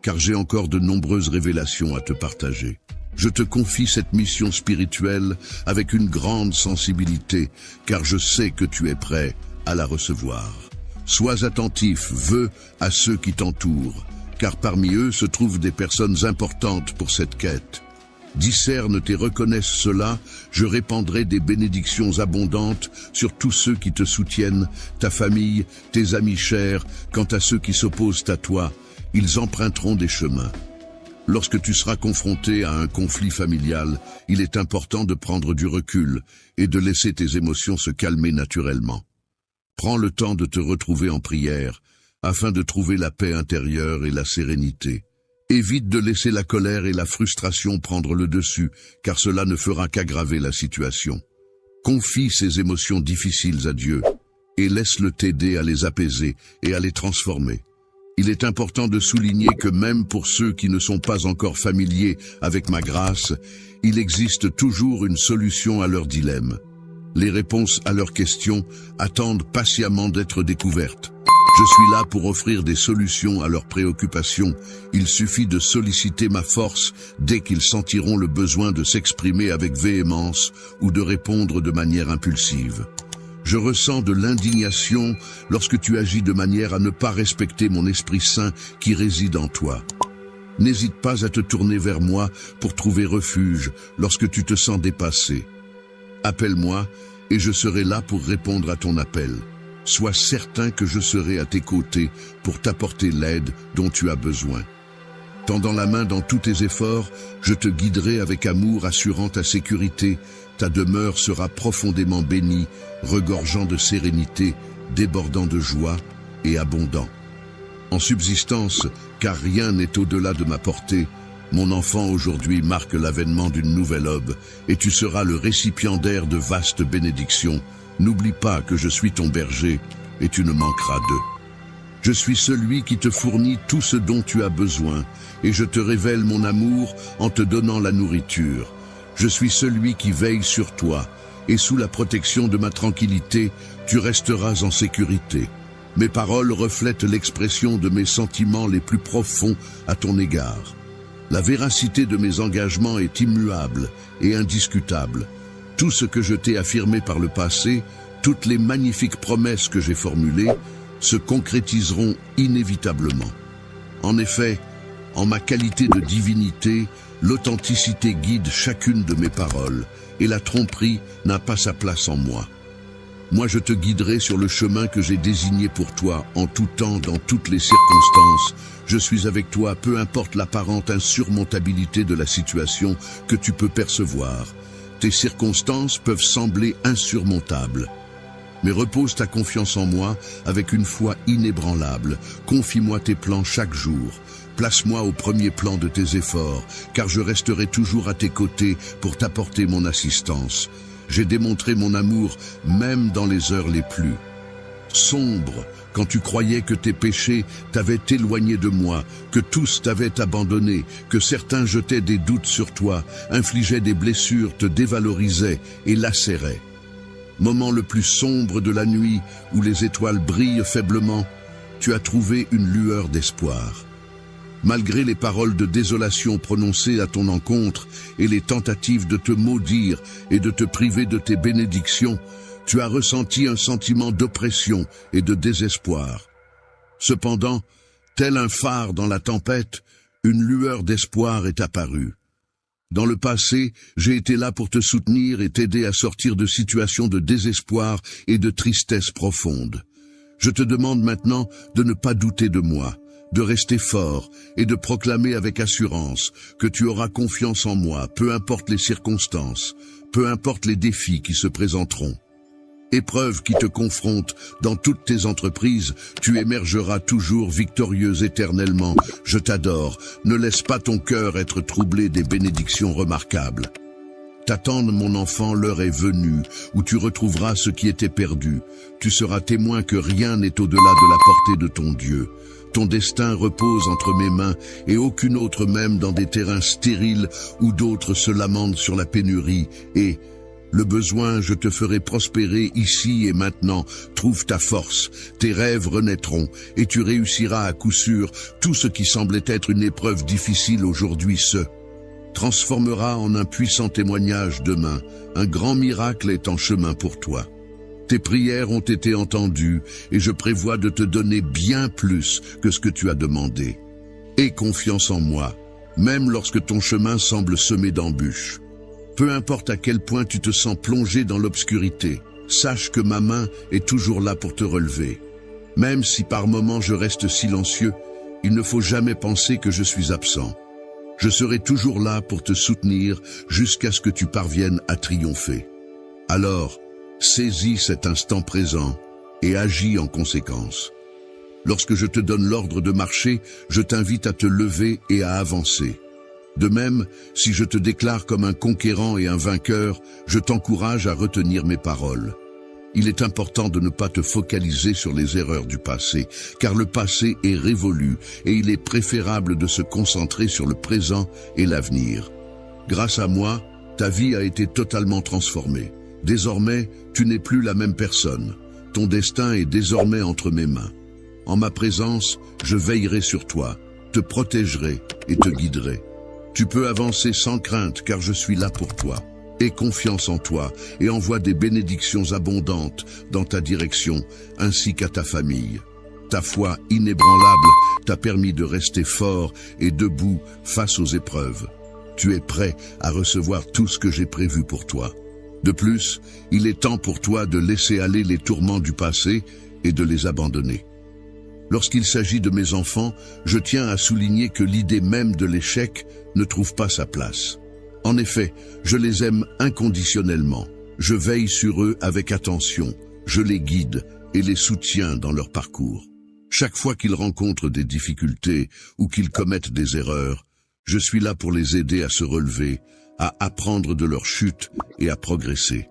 car j'ai encore de nombreuses révélations à te partager. Je te confie cette mission spirituelle avec une grande sensibilité, car je sais que tu es prêt à la recevoir. Sois attentif, à ceux qui t'entourent, car parmi eux se trouvent des personnes importantes pour cette quête. Discerne et reconnaisse cela, je répandrai des bénédictions abondantes sur tous ceux qui te soutiennent, ta famille, tes amis chers. Quant à ceux qui s'opposent à toi, ils emprunteront des chemins. Lorsque tu seras confronté à un conflit familial, il est important de prendre du recul et de laisser tes émotions se calmer naturellement. Prends le temps de te retrouver en prière, afin de trouver la paix intérieure et la sérénité. Évite de laisser la colère et la frustration prendre le dessus, car cela ne fera qu'aggraver la situation. Confie ces émotions difficiles à Dieu, et laisse-le t'aider à les apaiser et à les transformer. Il est important de souligner que même pour ceux qui ne sont pas encore familiers avec ma grâce, il existe toujours une solution à leur dilemme. Les réponses à leurs questions attendent patiemment d'être découvertes. Je suis là pour offrir des solutions à leurs préoccupations. Il suffit de solliciter ma force dès qu'ils sentiront le besoin de s'exprimer avec véhémence ou de répondre de manière impulsive. Je ressens de l'indignation lorsque tu agis de manière à ne pas respecter mon Esprit Saint qui réside en toi. N'hésite pas à te tourner vers moi pour trouver refuge lorsque tu te sens dépassé. Appelle-moi et je serai là pour répondre à ton appel. Sois certain que je serai à tes côtés pour t'apporter l'aide dont tu as besoin. Tendant la main dans tous tes efforts, je te guiderai avec amour, assurant ta sécurité. Ta demeure sera profondément bénie, regorgeant de sérénité, débordant de joie et abondant. En subsistance, car rien n'est au-delà de ma portée, mon enfant aujourd'hui marque l'avènement d'une nouvelle aube, et tu seras le récipiendaire de vastes bénédictions. N'oublie pas que je suis ton berger, et tu ne manqueras d'eux. Je suis celui qui te fournit tout ce dont tu as besoin, et je te révèle mon amour en te donnant la nourriture. Je suis celui qui veille sur toi, et sous la protection de ma tranquillité, tu resteras en sécurité. Mes paroles reflètent l'expression de mes sentiments les plus profonds à ton égard. La véracité de mes engagements est immuable et indiscutable. Tout ce que je t'ai affirmé par le passé, toutes les magnifiques promesses que j'ai formulées, se concrétiseront inévitablement. En effet, en ma qualité de divinité, l'authenticité guide chacune de mes paroles, et la tromperie n'a pas sa place en moi. Moi, je te guiderai sur le chemin que j'ai désigné pour toi, en tout temps, dans toutes les circonstances. Je suis avec toi, peu importe l'apparente insurmontabilité de la situation que tu peux percevoir. Tes circonstances peuvent sembler insurmontables. Mais repose ta confiance en moi avec une foi inébranlable. Confie-moi tes plans chaque jour. Place-moi au premier plan de tes efforts, car je resterai toujours à tes côtés pour t'apporter mon assistance. J'ai démontré mon amour même dans les heures les plus sombres, quand tu croyais que tes péchés t'avaient éloigné de moi, que tous t'avaient abandonné, que certains jetaient des doutes sur toi, infligeaient des blessures, te dévalorisaient et lacéraient. Moment le plus sombre de la nuit, où les étoiles brillent faiblement, tu as trouvé une lueur d'espoir. Malgré les paroles de désolation prononcées à ton encontre et les tentatives de te maudire et de te priver de tes bénédictions, tu as ressenti un sentiment d'oppression et de désespoir. Cependant, tel un phare dans la tempête, une lueur d'espoir est apparue. Dans le passé, j'ai été là pour te soutenir et t'aider à sortir de situations de désespoir et de tristesse profonde. Je te demande maintenant de ne pas douter de moi, de rester fort et de proclamer avec assurance que tu auras confiance en moi, peu importe les circonstances, peu importe les défis qui se présenteront. Épreuve qui te confronte dans toutes tes entreprises, tu émergeras toujours victorieux éternellement. Je t'adore, ne laisse pas ton cœur être troublé des bénédictions remarquables. T'attendre, mon enfant, l'heure est venue, où tu retrouveras ce qui était perdu. Tu seras témoin que rien n'est au-delà de la portée de ton Dieu. Ton destin repose entre mes mains et aucune autre même dans des terrains stériles où d'autres se lamentent sur la pénurie et le besoin, je te ferai prospérer ici et maintenant. Trouve ta force, tes rêves renaîtront et tu réussiras à coup sûr. Tout ce qui semblait être une épreuve difficile aujourd'hui se transformera en un puissant témoignage demain. Un grand miracle est en chemin pour toi. Tes prières ont été entendues et je prévois de te donner bien plus que ce que tu as demandé. Aie confiance en moi, même lorsque ton chemin semble semé d'embûches. Peu importe à quel point tu te sens plongé dans l'obscurité, sache que ma main est toujours là pour te relever. Même si par moments je reste silencieux, il ne faut jamais penser que je suis absent. Je serai toujours là pour te soutenir jusqu'à ce que tu parviennes à triompher. Alors, saisis cet instant présent et agis en conséquence. Lorsque je te donne l'ordre de marcher, je t'invite à te lever et à avancer. De même, si je te déclare comme un conquérant et un vainqueur, je t'encourage à retenir mes paroles. Il est important de ne pas te focaliser sur les erreurs du passé, car le passé est révolu et il est préférable de se concentrer sur le présent et l'avenir. Grâce à moi, ta vie a été totalement transformée. Désormais, tu n'es plus la même personne. Ton destin est désormais entre mes mains. En ma présence, je veillerai sur toi, te protégerai et te guiderai. Tu peux avancer sans crainte car je suis là pour toi. Aie confiance en toi et envoie des bénédictions abondantes dans ta direction ainsi qu'à ta famille. Ta foi inébranlable t'a permis de rester fort et debout face aux épreuves. Tu es prêt à recevoir tout ce que j'ai prévu pour toi. De plus, il est temps pour toi de laisser aller les tourments du passé et de les abandonner. Lorsqu'il s'agit de mes enfants, je tiens à souligner que l'idée même de l'échec ne trouve pas sa place. En effet, je les aime inconditionnellement. Je veille sur eux avec attention, je les guide et les soutiens dans leur parcours. Chaque fois qu'ils rencontrent des difficultés ou qu'ils commettent des erreurs, je suis là pour les aider à se relever, à apprendre de leur chute et à progresser.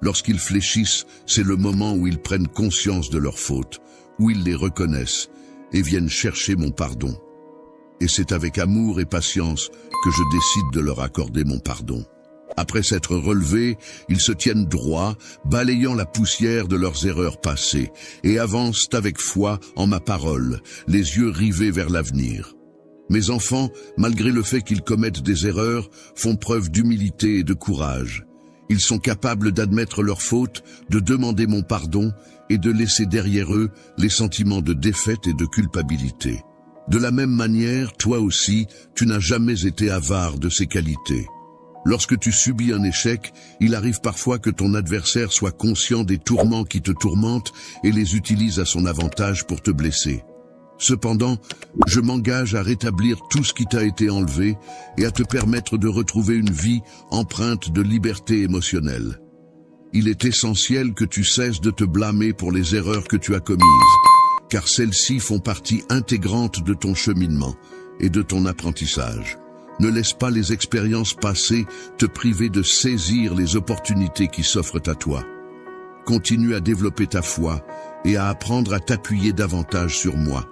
Lorsqu'ils fléchissent, c'est le moment où ils prennent conscience de leurs fautes, où ils les reconnaissent et viennent chercher mon pardon. Et c'est avec amour et patience que je décide de leur accorder mon pardon. Après s'être relevés, ils se tiennent droits, balayant la poussière de leurs erreurs passées, et avancent avec foi en ma parole, les yeux rivés vers l'avenir. Mes enfants, malgré le fait qu'ils commettent des erreurs, font preuve d'humilité et de courage. Ils sont capables d'admettre leurs fautes, de demander mon pardon et de laisser derrière eux les sentiments de défaite et de culpabilité. De la même manière, toi aussi, tu n'as jamais été avare de ces qualités. Lorsque tu subis un échec, il arrive parfois que ton adversaire soit conscient des tourments qui te tourmentent et les utilise à son avantage pour te blesser. Cependant, je m'engage à rétablir tout ce qui t'a été enlevé et à te permettre de retrouver une vie empreinte de liberté émotionnelle. Il est essentiel que tu cesses de te blâmer pour les erreurs que tu as commises, car celles-ci font partie intégrante de ton cheminement et de ton apprentissage. Ne laisse pas les expériences passées te priver de saisir les opportunités qui s'offrent à toi. Continue à développer ta foi et à apprendre à t'appuyer davantage sur moi.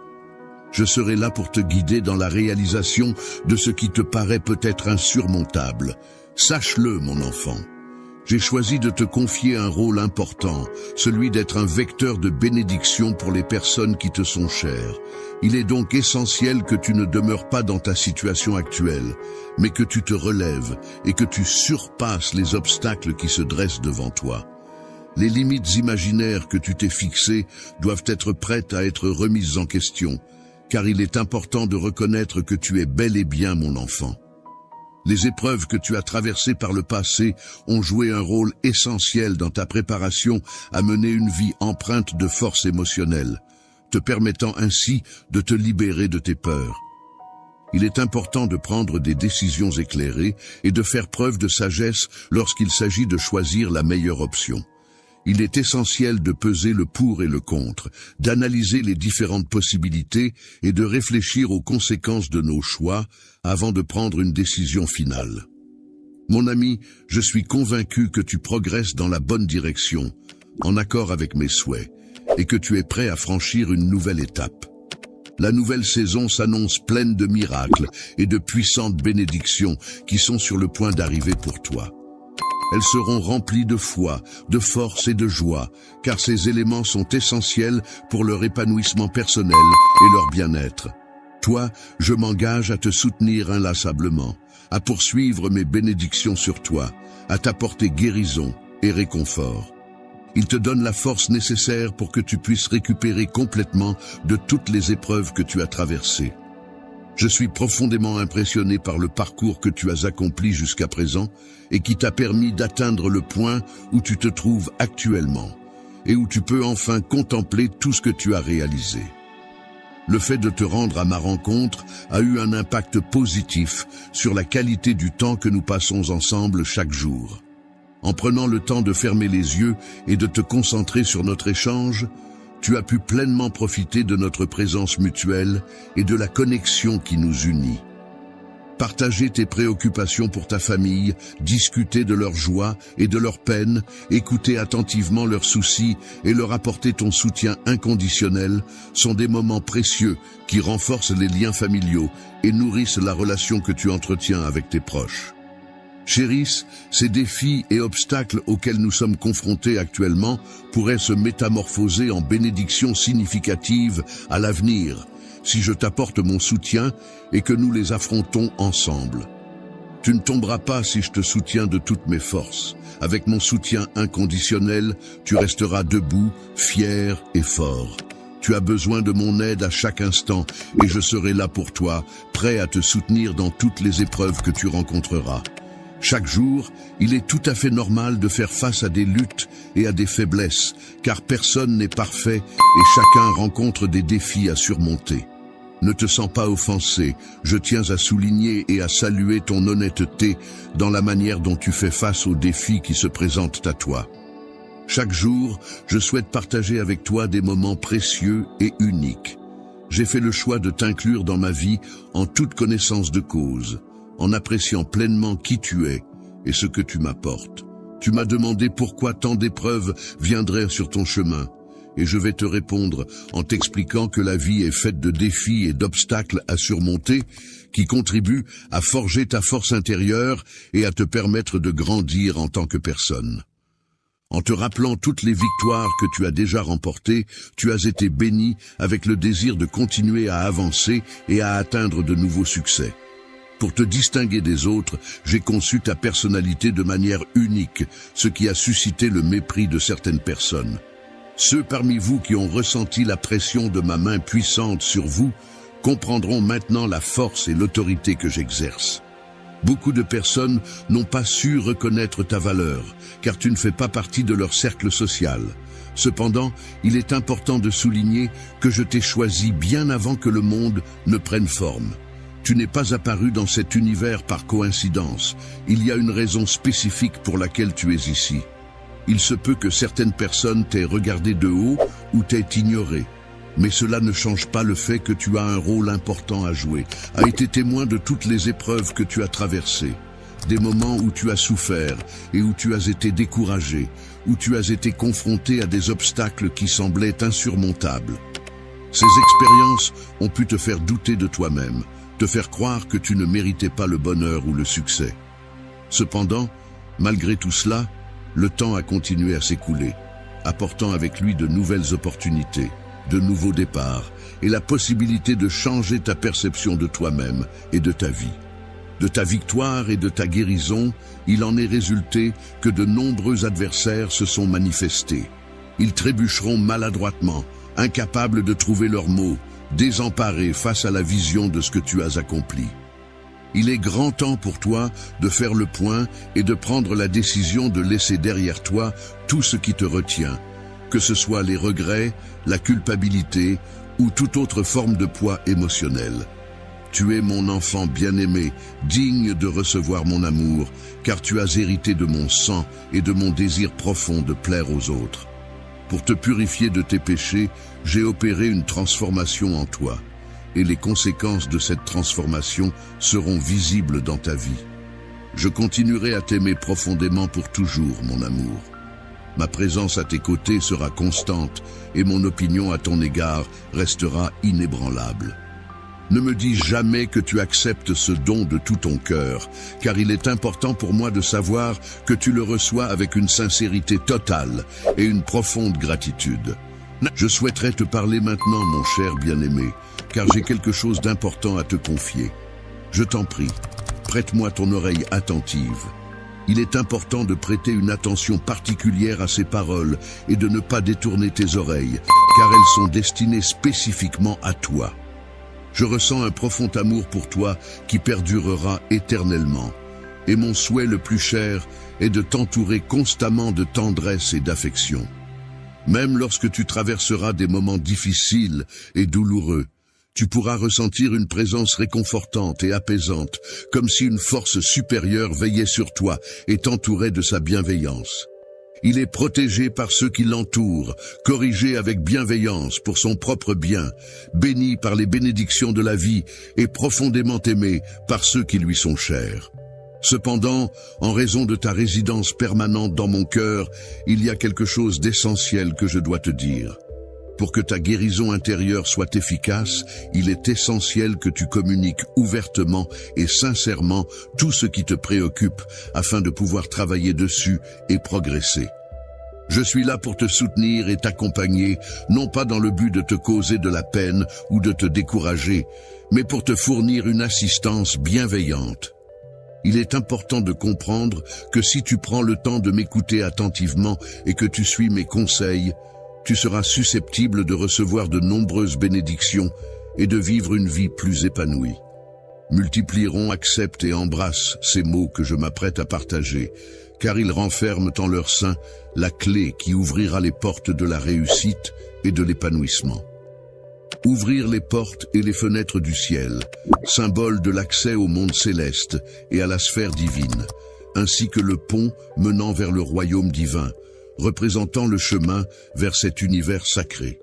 Je serai là pour te guider dans la réalisation de ce qui te paraît peut-être insurmontable. Sache-le, mon enfant. J'ai choisi de te confier un rôle important, celui d'être un vecteur de bénédiction pour les personnes qui te sont chères. Il est donc essentiel que tu ne demeures pas dans ta situation actuelle, mais que tu te relèves et que tu surpasses les obstacles qui se dressent devant toi. Les limites imaginaires que tu t'es fixées doivent être prêtes à être remises en question, car il est important de reconnaître que tu es bel et bien mon enfant. Les épreuves que tu as traversées par le passé ont joué un rôle essentiel dans ta préparation à mener une vie empreinte de force émotionnelle, te permettant ainsi de te libérer de tes peurs. Il est important de prendre des décisions éclairées et de faire preuve de sagesse lorsqu'il s'agit de choisir la meilleure option. Il est essentiel de peser le pour et le contre, d'analyser les différentes possibilités et de réfléchir aux conséquences de nos choix avant de prendre une décision finale. Mon ami, je suis convaincu que tu progresses dans la bonne direction, en accord avec mes souhaits, et que tu es prêt à franchir une nouvelle étape. La nouvelle saison s'annonce pleine de miracles et de puissantes bénédictions qui sont sur le point d'arriver pour toi. Elles seront remplies de foi, de force et de joie, car ces éléments sont essentiels pour leur épanouissement personnel et leur bien-être. Toi, je m'engage à te soutenir inlassablement, à poursuivre mes bénédictions sur toi, à t'apporter guérison et réconfort. Il te donne la force nécessaire pour que tu puisses récupérer complètement de toutes les épreuves que tu as traversées. Je suis profondément impressionné par le parcours que tu as accompli jusqu'à présent et qui t'a permis d'atteindre le point où tu te trouves actuellement et où tu peux enfin contempler tout ce que tu as réalisé. Le fait de te rendre à ma rencontre a eu un impact positif sur la qualité du temps que nous passons ensemble chaque jour. En prenant le temps de fermer les yeux et de te concentrer sur notre échange, tu as pu pleinement profiter de notre présence mutuelle et de la connexion qui nous unit. Partager tes préoccupations pour ta famille, discuter de leurs joies et de leurs peines, écouter attentivement leurs soucis et leur apporter ton soutien inconditionnel sont des moments précieux qui renforcent les liens familiaux et nourrissent la relation que tu entretiens avec tes proches. Chérisse, ces défis et obstacles auxquels nous sommes confrontés actuellement pourraient se métamorphoser en bénédictions significatives à l'avenir, si je t'apporte mon soutien et que nous les affrontons ensemble. Tu ne tomberas pas si je te soutiens de toutes mes forces. Avec mon soutien inconditionnel, tu resteras debout, fier et fort. Tu as besoin de mon aide à chaque instant et je serai là pour toi, prêt à te soutenir dans toutes les épreuves que tu rencontreras. Chaque jour, il est tout à fait normal de faire face à des luttes et à des faiblesses, car personne n'est parfait et chacun rencontre des défis à surmonter. Ne te sens pas offensé, je tiens à souligner et à saluer ton honnêteté dans la manière dont tu fais face aux défis qui se présentent à toi. Chaque jour, je souhaite partager avec toi des moments précieux et uniques. J'ai fait le choix de t'inclure dans ma vie en toute connaissance de cause, en appréciant pleinement qui tu es et ce que tu m'apportes. Tu m'as demandé pourquoi tant d'épreuves viendraient sur ton chemin, et je vais te répondre en t'expliquant que la vie est faite de défis et d'obstacles à surmonter qui contribuent à forger ta force intérieure et à te permettre de grandir en tant que personne. En te rappelant toutes les victoires que tu as déjà remportées, tu as été béni avec le désir de continuer à avancer et à atteindre de nouveaux succès. Pour te distinguer des autres, j'ai conçu ta personnalité de manière unique, ce qui a suscité le mépris de certaines personnes. Ceux parmi vous qui ont ressenti la pression de ma main puissante sur vous comprendront maintenant la force et l'autorité que j'exerce. Beaucoup de personnes n'ont pas su reconnaître ta valeur, car tu ne fais pas partie de leur cercle social. Cependant, il est important de souligner que je t'ai choisi bien avant que le monde ne prenne forme. Tu n'es pas apparu dans cet univers par coïncidence. Il y a une raison spécifique pour laquelle tu es ici. Il se peut que certaines personnes t'aient regardé de haut ou t'aient ignoré. Mais cela ne change pas le fait que tu as un rôle important à jouer, a été témoin de toutes les épreuves que tu as traversées, des moments où tu as souffert et où tu as été découragé, où tu as été confronté à des obstacles qui semblaient insurmontables. Ces expériences ont pu te faire douter de toi-même, te faire croire que tu ne méritais pas le bonheur ou le succès. Cependant, malgré tout cela, le temps a continué à s'écouler, apportant avec lui de nouvelles opportunités, de nouveaux départs et la possibilité de changer ta perception de toi-même et de ta vie. De ta victoire et de ta guérison, il en est résulté que de nombreux adversaires se sont manifestés. Ils trébucheront maladroitement, incapables de trouver leurs mots, désemparés face à la vision de ce que tu as accompli. Il est grand temps pour toi de faire le point et de prendre la décision de laisser derrière toi tout ce qui te retient, que ce soit les regrets, la culpabilité ou toute autre forme de poids émotionnel. Tu es mon enfant bien-aimé, digne de recevoir mon amour, car tu as hérité de mon sang et de mon désir profond de plaire aux autres. Pour te purifier de tes péchés, j'ai opéré une transformation en toi, et les conséquences de cette transformation seront visibles dans ta vie. Je continuerai à t'aimer profondément pour toujours, mon amour. Ma présence à tes côtés sera constante et mon opinion à ton égard restera inébranlable. Ne me dis jamais que tu acceptes ce don de tout ton cœur, car il est important pour moi de savoir que tu le reçois avec une sincérité totale et une profonde gratitude. Je souhaiterais te parler maintenant, mon cher bien-aimé, car j'ai quelque chose d'important à te confier. Je t'en prie, prête-moi ton oreille attentive. Il est important de prêter une attention particulière à ces paroles et de ne pas détourner tes oreilles, car elles sont destinées spécifiquement à toi. Je ressens un profond amour pour toi qui perdurera éternellement, et mon souhait le plus cher est de t'entourer constamment de tendresse et d'affection. Même lorsque tu traverseras des moments difficiles et douloureux, tu pourras ressentir une présence réconfortante et apaisante, comme si une force supérieure veillait sur toi et t'entourait de sa bienveillance. Il est protégé par ceux qui l'entourent, corrigé avec bienveillance pour son propre bien, béni par les bénédictions de la vie et profondément aimé par ceux qui lui sont chers. Cependant, en raison de ta résidence permanente dans mon cœur, il y a quelque chose d'essentiel que je dois te dire. Pour que ta guérison intérieure soit efficace, il est essentiel que tu communiques ouvertement et sincèrement tout ce qui te préoccupe afin de pouvoir travailler dessus et progresser. Je suis là pour te soutenir et t'accompagner, non pas dans le but de te causer de la peine ou de te décourager, mais pour te fournir une assistance bienveillante. Il est important de comprendre que si tu prends le temps de m'écouter attentivement et que tu suis mes conseils, tu seras susceptible de recevoir de nombreuses bénédictions et de vivre une vie plus épanouie. Multiplieront, accepte et embrasse ces mots que je m'apprête à partager, car ils renferment en leur sein la clé qui ouvrira les portes de la réussite et de l'épanouissement. Ouvrir les portes et les fenêtres du ciel, symbole de l'accès au monde céleste et à la sphère divine, ainsi que le pont menant vers le royaume divin, représentant le chemin vers cet univers sacré.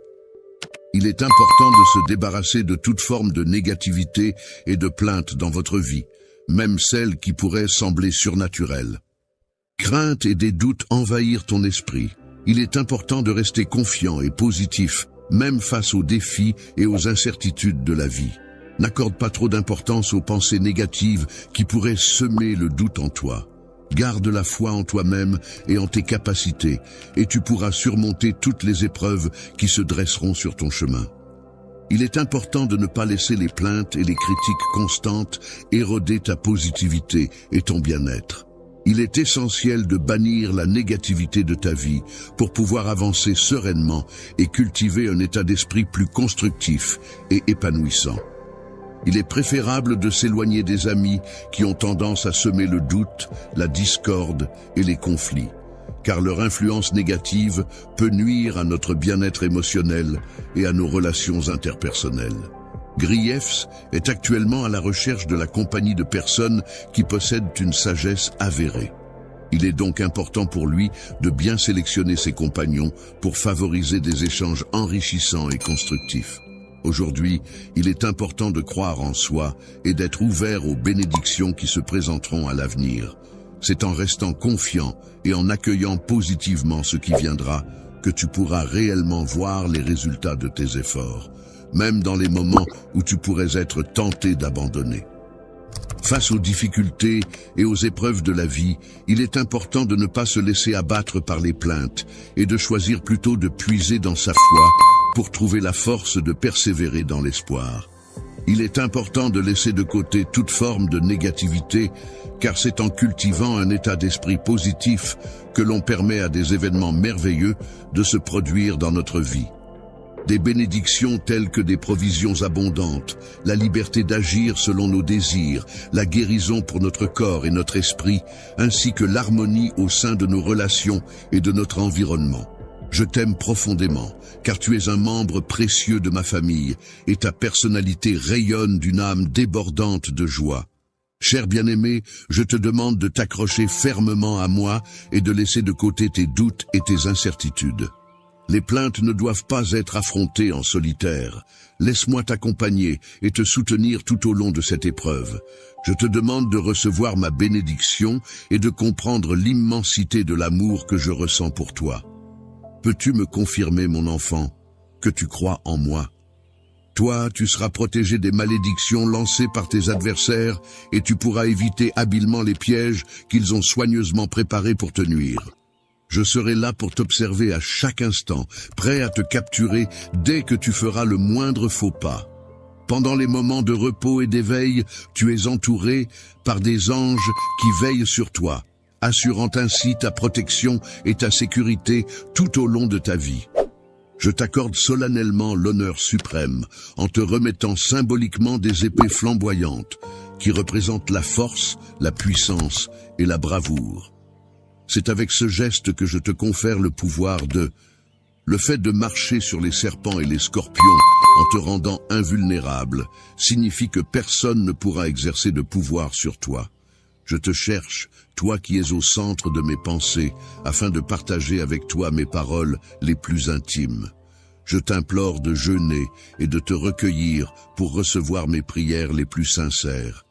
Il est important de se débarrasser de toute forme de négativité et de plainte dans votre vie, même celles qui pourraient sembler surnaturelles. Crainte et des doutes envahirent ton esprit. Il est important de rester confiant et positif, même face aux défis et aux incertitudes de la vie. N'accorde pas trop d'importance aux pensées négatives qui pourraient semer le doute en toi. Garde la foi en toi-même et en tes capacités, et tu pourras surmonter toutes les épreuves qui se dresseront sur ton chemin. Il est important de ne pas laisser les plaintes et les critiques constantes éroder ta positivité et ton bien-être. Il est essentiel de bannir la négativité de ta vie pour pouvoir avancer sereinement et cultiver un état d'esprit plus constructif et épanouissant. Il est préférable de s'éloigner des amis qui ont tendance à semer le doute, la discorde et les conflits, car leur influence négative peut nuire à notre bien-être émotionnel et à nos relations interpersonnelles. Griefs est actuellement à la recherche de la compagnie de personnes qui possèdent une sagesse avérée. Il est donc important pour lui de bien sélectionner ses compagnons pour favoriser des échanges enrichissants et constructifs. Aujourd'hui, il est important de croire en soi et d'être ouvert aux bénédictions qui se présenteront à l'avenir. C'est en restant confiant et en accueillant positivement ce qui viendra que tu pourras réellement voir les résultats de tes efforts, même dans les moments où tu pourrais être tenté d'abandonner. Face aux difficultés et aux épreuves de la vie, il est important de ne pas se laisser abattre par les plaintes et de choisir plutôt de puiser dans sa foi pour trouver la force de persévérer dans l'espoir. Il est important de laisser de côté toute forme de négativité, car c'est en cultivant un état d'esprit positif que l'on permet à des événements merveilleux de se produire dans notre vie. Des bénédictions telles que des provisions abondantes, la liberté d'agir selon nos désirs, la guérison pour notre corps et notre esprit, ainsi que l'harmonie au sein de nos relations et de notre environnement. Je t'aime profondément, car tu es un membre précieux de ma famille et ta personnalité rayonne d'une âme débordante de joie. Cher bien-aimé, je te demande de t'accrocher fermement à moi et de laisser de côté tes doutes et tes incertitudes. Les plaintes ne doivent pas être affrontées en solitaire. Laisse-moi t'accompagner et te soutenir tout au long de cette épreuve. Je te demande de recevoir ma bénédiction et de comprendre l'immensité de l'amour que je ressens pour toi. Peux-tu me confirmer, mon enfant, que tu crois en moi? Toi, tu seras protégé des malédictions lancées par tes adversaires et tu pourras éviter habilement les pièges qu'ils ont soigneusement préparés pour te nuire. Je serai là pour t'observer à chaque instant, prêt à te capturer dès que tu feras le moindre faux pas. Pendant les moments de repos et d'éveil, tu es entouré par des anges qui veillent sur toi, assurant ainsi ta protection et ta sécurité tout au long de ta vie. Je t'accorde solennellement l'honneur suprême en te remettant symboliquement des épées flamboyantes qui représentent la force, la puissance et la bravoure. C'est avec ce geste que je te confère le pouvoir Le fait de marcher sur les serpents et les scorpions en te rendant invulnérable signifie que personne ne pourra exercer de pouvoir sur toi. Je te cherche, toi qui es au centre de mes pensées, afin de partager avec toi mes paroles les plus intimes. Je t'implore de jeûner et de te recueillir pour recevoir mes prières les plus sincères.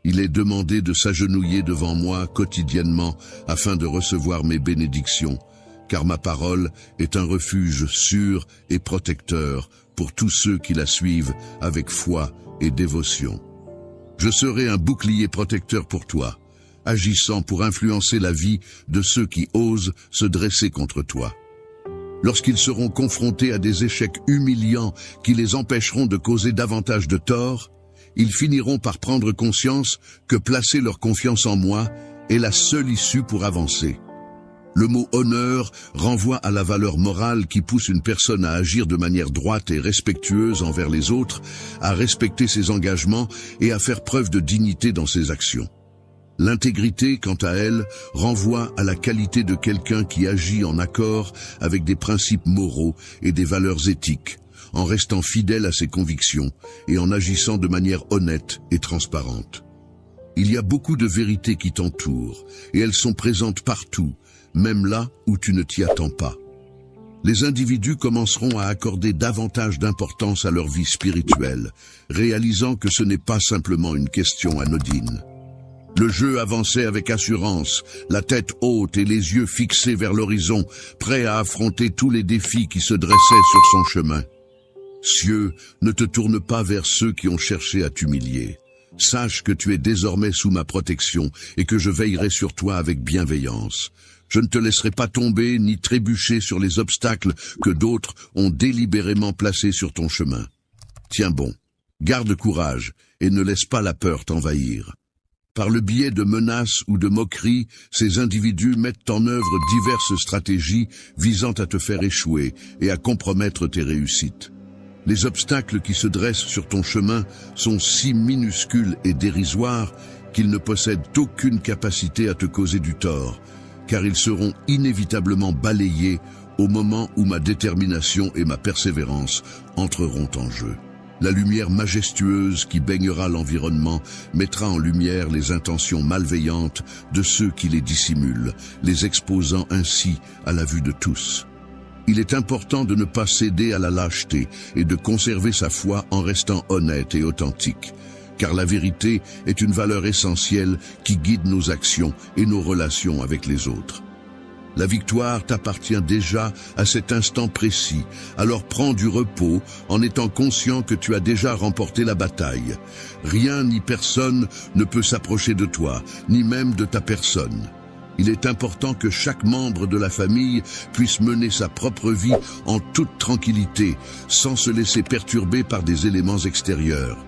Il est demandé de s'agenouiller devant moi quotidiennement afin de recevoir mes bénédictions, car ma parole est un refuge sûr et protecteur pour tous ceux qui la suivent avec foi et dévotion. Je serai un bouclier protecteur pour toi, agissant pour influencer la vie de ceux qui osent se dresser contre toi. Lorsqu'ils seront confrontés à des échecs humiliants qui les empêcheront de causer davantage de tort, ils finiront par prendre conscience que placer leur confiance en moi est la seule issue pour avancer. Le mot honneur renvoie à la valeur morale qui pousse une personne à agir de manière droite et respectueuse envers les autres, à respecter ses engagements et à faire preuve de dignité dans ses actions. L'intégrité, quant à elle, renvoie à la qualité de quelqu'un qui agit en accord avec des principes moraux et des valeurs éthiques, en restant fidèle à ses convictions et en agissant de manière honnête et transparente. Il y a beaucoup de vérités qui t'entourent, et elles sont présentes partout, même là où tu ne t'y attends pas. Les individus commenceront à accorder davantage d'importance à leur vie spirituelle, réalisant que ce n'est pas simplement une question anodine. Le jeu avançait avec assurance, la tête haute et les yeux fixés vers l'horizon, prêt à affronter tous les défis qui se dressaient sur son chemin. Cieux, ne te tourne pas vers ceux qui ont cherché à t'humilier. Sache que tu es désormais sous ma protection et que je veillerai sur toi avec bienveillance. Je ne te laisserai pas tomber ni trébucher sur les obstacles que d'autres ont délibérément placés sur ton chemin. Tiens bon, garde courage et ne laisse pas la peur t'envahir. Par le biais de menaces ou de moqueries, ces individus mettent en œuvre diverses stratégies visant à te faire échouer et à compromettre tes réussites. Les obstacles qui se dressent sur ton chemin sont si minuscules et dérisoires qu'ils ne possèdent aucune capacité à te causer du tort, car ils seront inévitablement balayés au moment où ma détermination et ma persévérance entreront en jeu. La lumière majestueuse qui baignera l'environnement mettra en lumière les intentions malveillantes de ceux qui les dissimulent, les exposant ainsi à la vue de tous. Il est important de ne pas céder à la lâcheté et de conserver sa foi en restant honnête et authentique, car la vérité est une valeur essentielle qui guide nos actions et nos relations avec les autres. La victoire t'appartient déjà à cet instant précis, alors prends du repos en étant conscient que tu as déjà remporté la bataille. Rien ni personne ne peut s'approcher de toi, ni même de ta personne. Il est important que chaque membre de la famille puisse mener sa propre vie en toute tranquillité, sans se laisser perturber par des éléments extérieurs.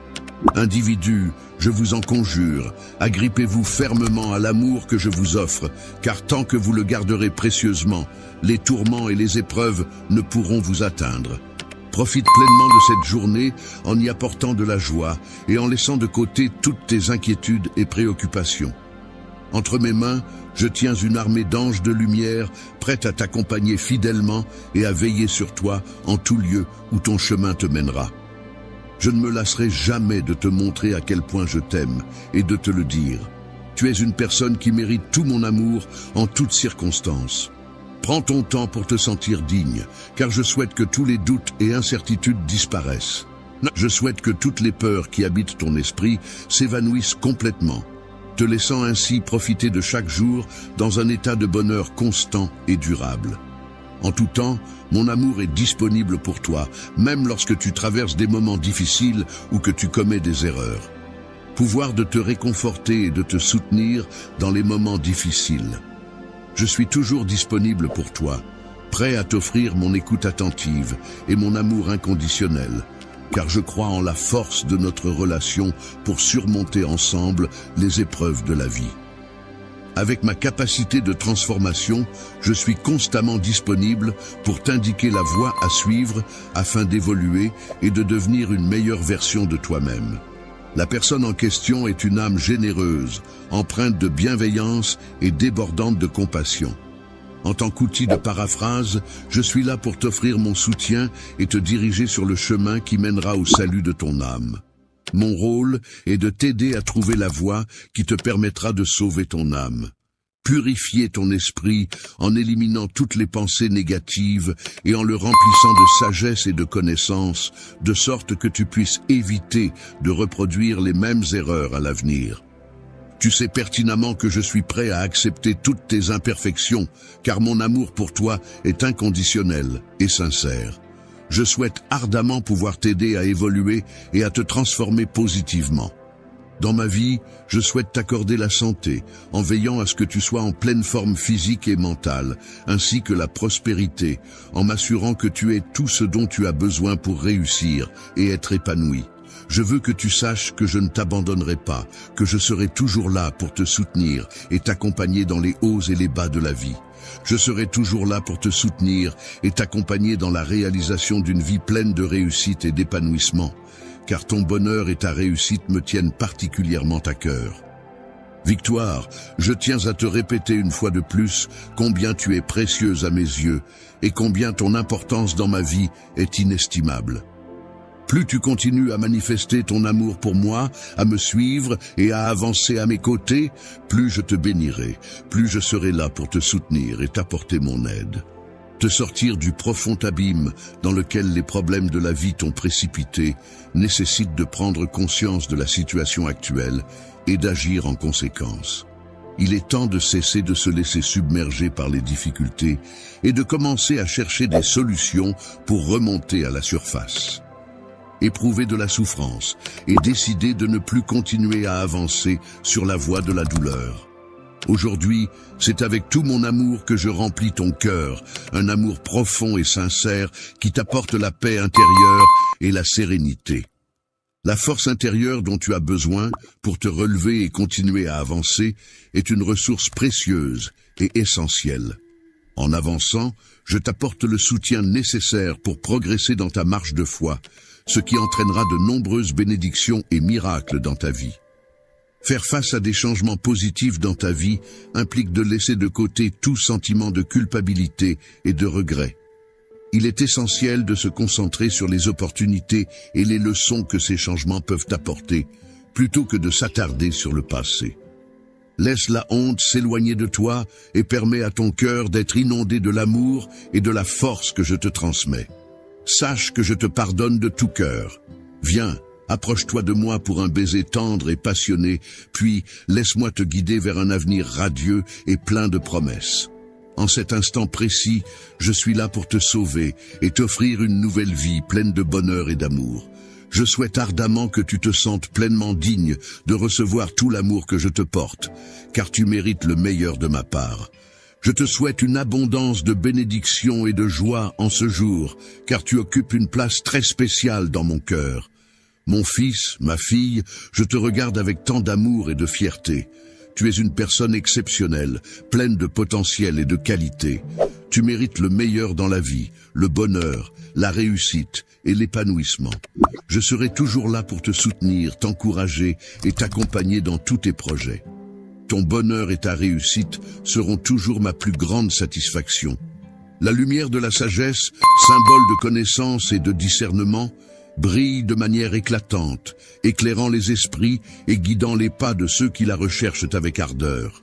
Individus, je vous en conjure, agrippez-vous fermement à l'amour que je vous offre, car tant que vous le garderez précieusement, les tourments et les épreuves ne pourront vous atteindre. Profite pleinement de cette journée en y apportant de la joie et en laissant de côté toutes tes inquiétudes et préoccupations. Entre mes mains, je tiens une armée d'anges de lumière prête à t'accompagner fidèlement et à veiller sur toi en tout lieu où ton chemin te mènera. Je ne me lasserai jamais de te montrer à quel point je t'aime et de te le dire. Tu es une personne qui mérite tout mon amour en toutes circonstances. Prends ton temps pour te sentir digne, car je souhaite que tous les doutes et incertitudes disparaissent. Je souhaite que toutes les peurs qui habitent ton esprit s'évanouissent complètement, te laissant ainsi profiter de chaque jour dans un état de bonheur constant et durable. En tout temps, mon amour est disponible pour toi, même lorsque tu traverses des moments difficiles ou que tu commets des erreurs. Pouvoir de te réconforter et de te soutenir dans les moments difficiles. Je suis toujours disponible pour toi, prêt à t'offrir mon écoute attentive et mon amour inconditionnel, car je crois en la force de notre relation pour surmonter ensemble les épreuves de la vie. Avec ma capacité de transformation, je suis constamment disponible pour t'indiquer la voie à suivre afin d'évoluer et de devenir une meilleure version de toi-même. La personne en question est une âme généreuse, empreinte de bienveillance et débordante de compassion. En tant qu'outil de paraphrase, je suis là pour t'offrir mon soutien et te diriger sur le chemin qui mènera au salut de ton âme. Mon rôle est de t'aider à trouver la voie qui te permettra de sauver ton âme. Purifier ton esprit en éliminant toutes les pensées négatives et en le remplissant de sagesse et de connaissance, de sorte que tu puisses éviter de reproduire les mêmes erreurs à l'avenir. Tu sais pertinemment que je suis prêt à accepter toutes tes imperfections, car mon amour pour toi est inconditionnel et sincère. Je souhaite ardemment pouvoir t'aider à évoluer et à te transformer positivement. Dans ma vie, je souhaite t'accorder la santé, en veillant à ce que tu sois en pleine forme physique et mentale, ainsi que la prospérité, en m'assurant que tu aies tout ce dont tu as besoin pour réussir et être épanoui. je veux que tu saches que je ne t'abandonnerai pas, que je serai toujours là pour te soutenir et t'accompagner dans les hauts et les bas de la vie. Je serai toujours là pour te soutenir et t'accompagner dans la réalisation d'une vie pleine de réussite et d'épanouissement, car ton bonheur et ta réussite me tiennent particulièrement à cœur. Victoire, je tiens à te répéter une fois de plus combien tu es précieuse à mes yeux et combien ton importance dans ma vie est inestimable. Plus tu continues à manifester ton amour pour moi, à me suivre et à avancer à mes côtés, plus je te bénirai, plus je serai là pour te soutenir et t'apporter mon aide. Te sortir du profond abîme dans lequel les problèmes de la vie t'ont précipité nécessite de prendre conscience de la situation actuelle et d'agir en conséquence. Il est temps de cesser de se laisser submerger par les difficultés et de commencer à chercher des solutions pour remonter à la surface. Éprouver de la souffrance et décider de ne plus continuer à avancer sur la voie de la douleur. Aujourd'hui, c'est avec tout mon amour que je remplis ton cœur, un amour profond et sincère qui t'apporte la paix intérieure et la sérénité. La force intérieure dont tu as besoin pour te relever et continuer à avancer est une ressource précieuse et essentielle. En avançant, je t'apporte le soutien nécessaire pour progresser dans ta marche de foi, ce qui entraînera de nombreuses bénédictions et miracles dans ta vie. Faire face à des changements positifs dans ta vie implique de laisser de côté tout sentiment de culpabilité et de regret. Il est essentiel de se concentrer sur les opportunités et les leçons que ces changements peuvent apporter, plutôt que de s'attarder sur le passé. Laisse la honte s'éloigner de toi et permets à ton cœur d'être inondé de l'amour et de la force que je te transmets. Sache que je te pardonne de tout cœur. Viens, approche-toi de moi pour un baiser tendre et passionné, puis laisse-moi te guider vers un avenir radieux et plein de promesses. En cet instant précis, je suis là pour te sauver et t'offrir une nouvelle vie pleine de bonheur et d'amour. Je souhaite ardemment que tu te sentes pleinement digne de recevoir tout l'amour que je te porte, car tu mérites le meilleur de ma part. Je te souhaite une abondance de bénédictions et de joie en ce jour, car tu occupes une place très spéciale dans mon cœur. Mon fils, ma fille, je te regarde avec tant d'amour et de fierté. Tu es une personne exceptionnelle, pleine de potentiel et de qualité. Tu mérites le meilleur dans la vie, le bonheur, la réussite et l'épanouissement. Je serai toujours là pour te soutenir, t'encourager et t'accompagner dans tous tes projets. Ton bonheur et ta réussite seront toujours ma plus grande satisfaction. La lumière de la sagesse, symbole de connaissance et de discernement, brille de manière éclatante, éclairant les esprits et guidant les pas de ceux qui la recherchent avec ardeur.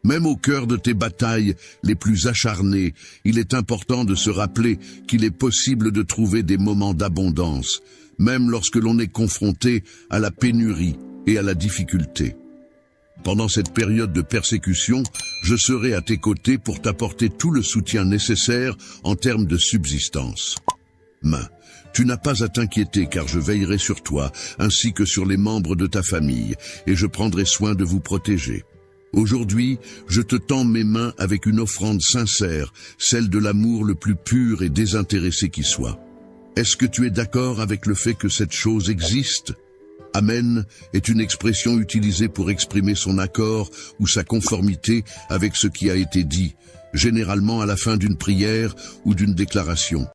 Même au cœur de tes batailles les plus acharnées, il est important de se rappeler qu'il est possible de trouver des moments d'abondance, même lorsque l'on est confronté à la pénurie et à la difficulté. Pendant cette période de persécution, je serai à tes côtés pour t'apporter tout le soutien nécessaire en termes de subsistance. Tu n'as pas à t'inquiéter car je veillerai sur toi, ainsi que sur les membres de ta famille, et je prendrai soin de vous protéger. Aujourd'hui, je te tends mes mains avec une offrande sincère, celle de l'amour le plus pur et désintéressé qui soit. Est-ce que tu es d'accord avec le fait que cette chose existe ? Amen est une expression utilisée pour exprimer son accord ou sa conformité avec ce qui a été dit, généralement à la fin d'une prière ou d'une déclaration.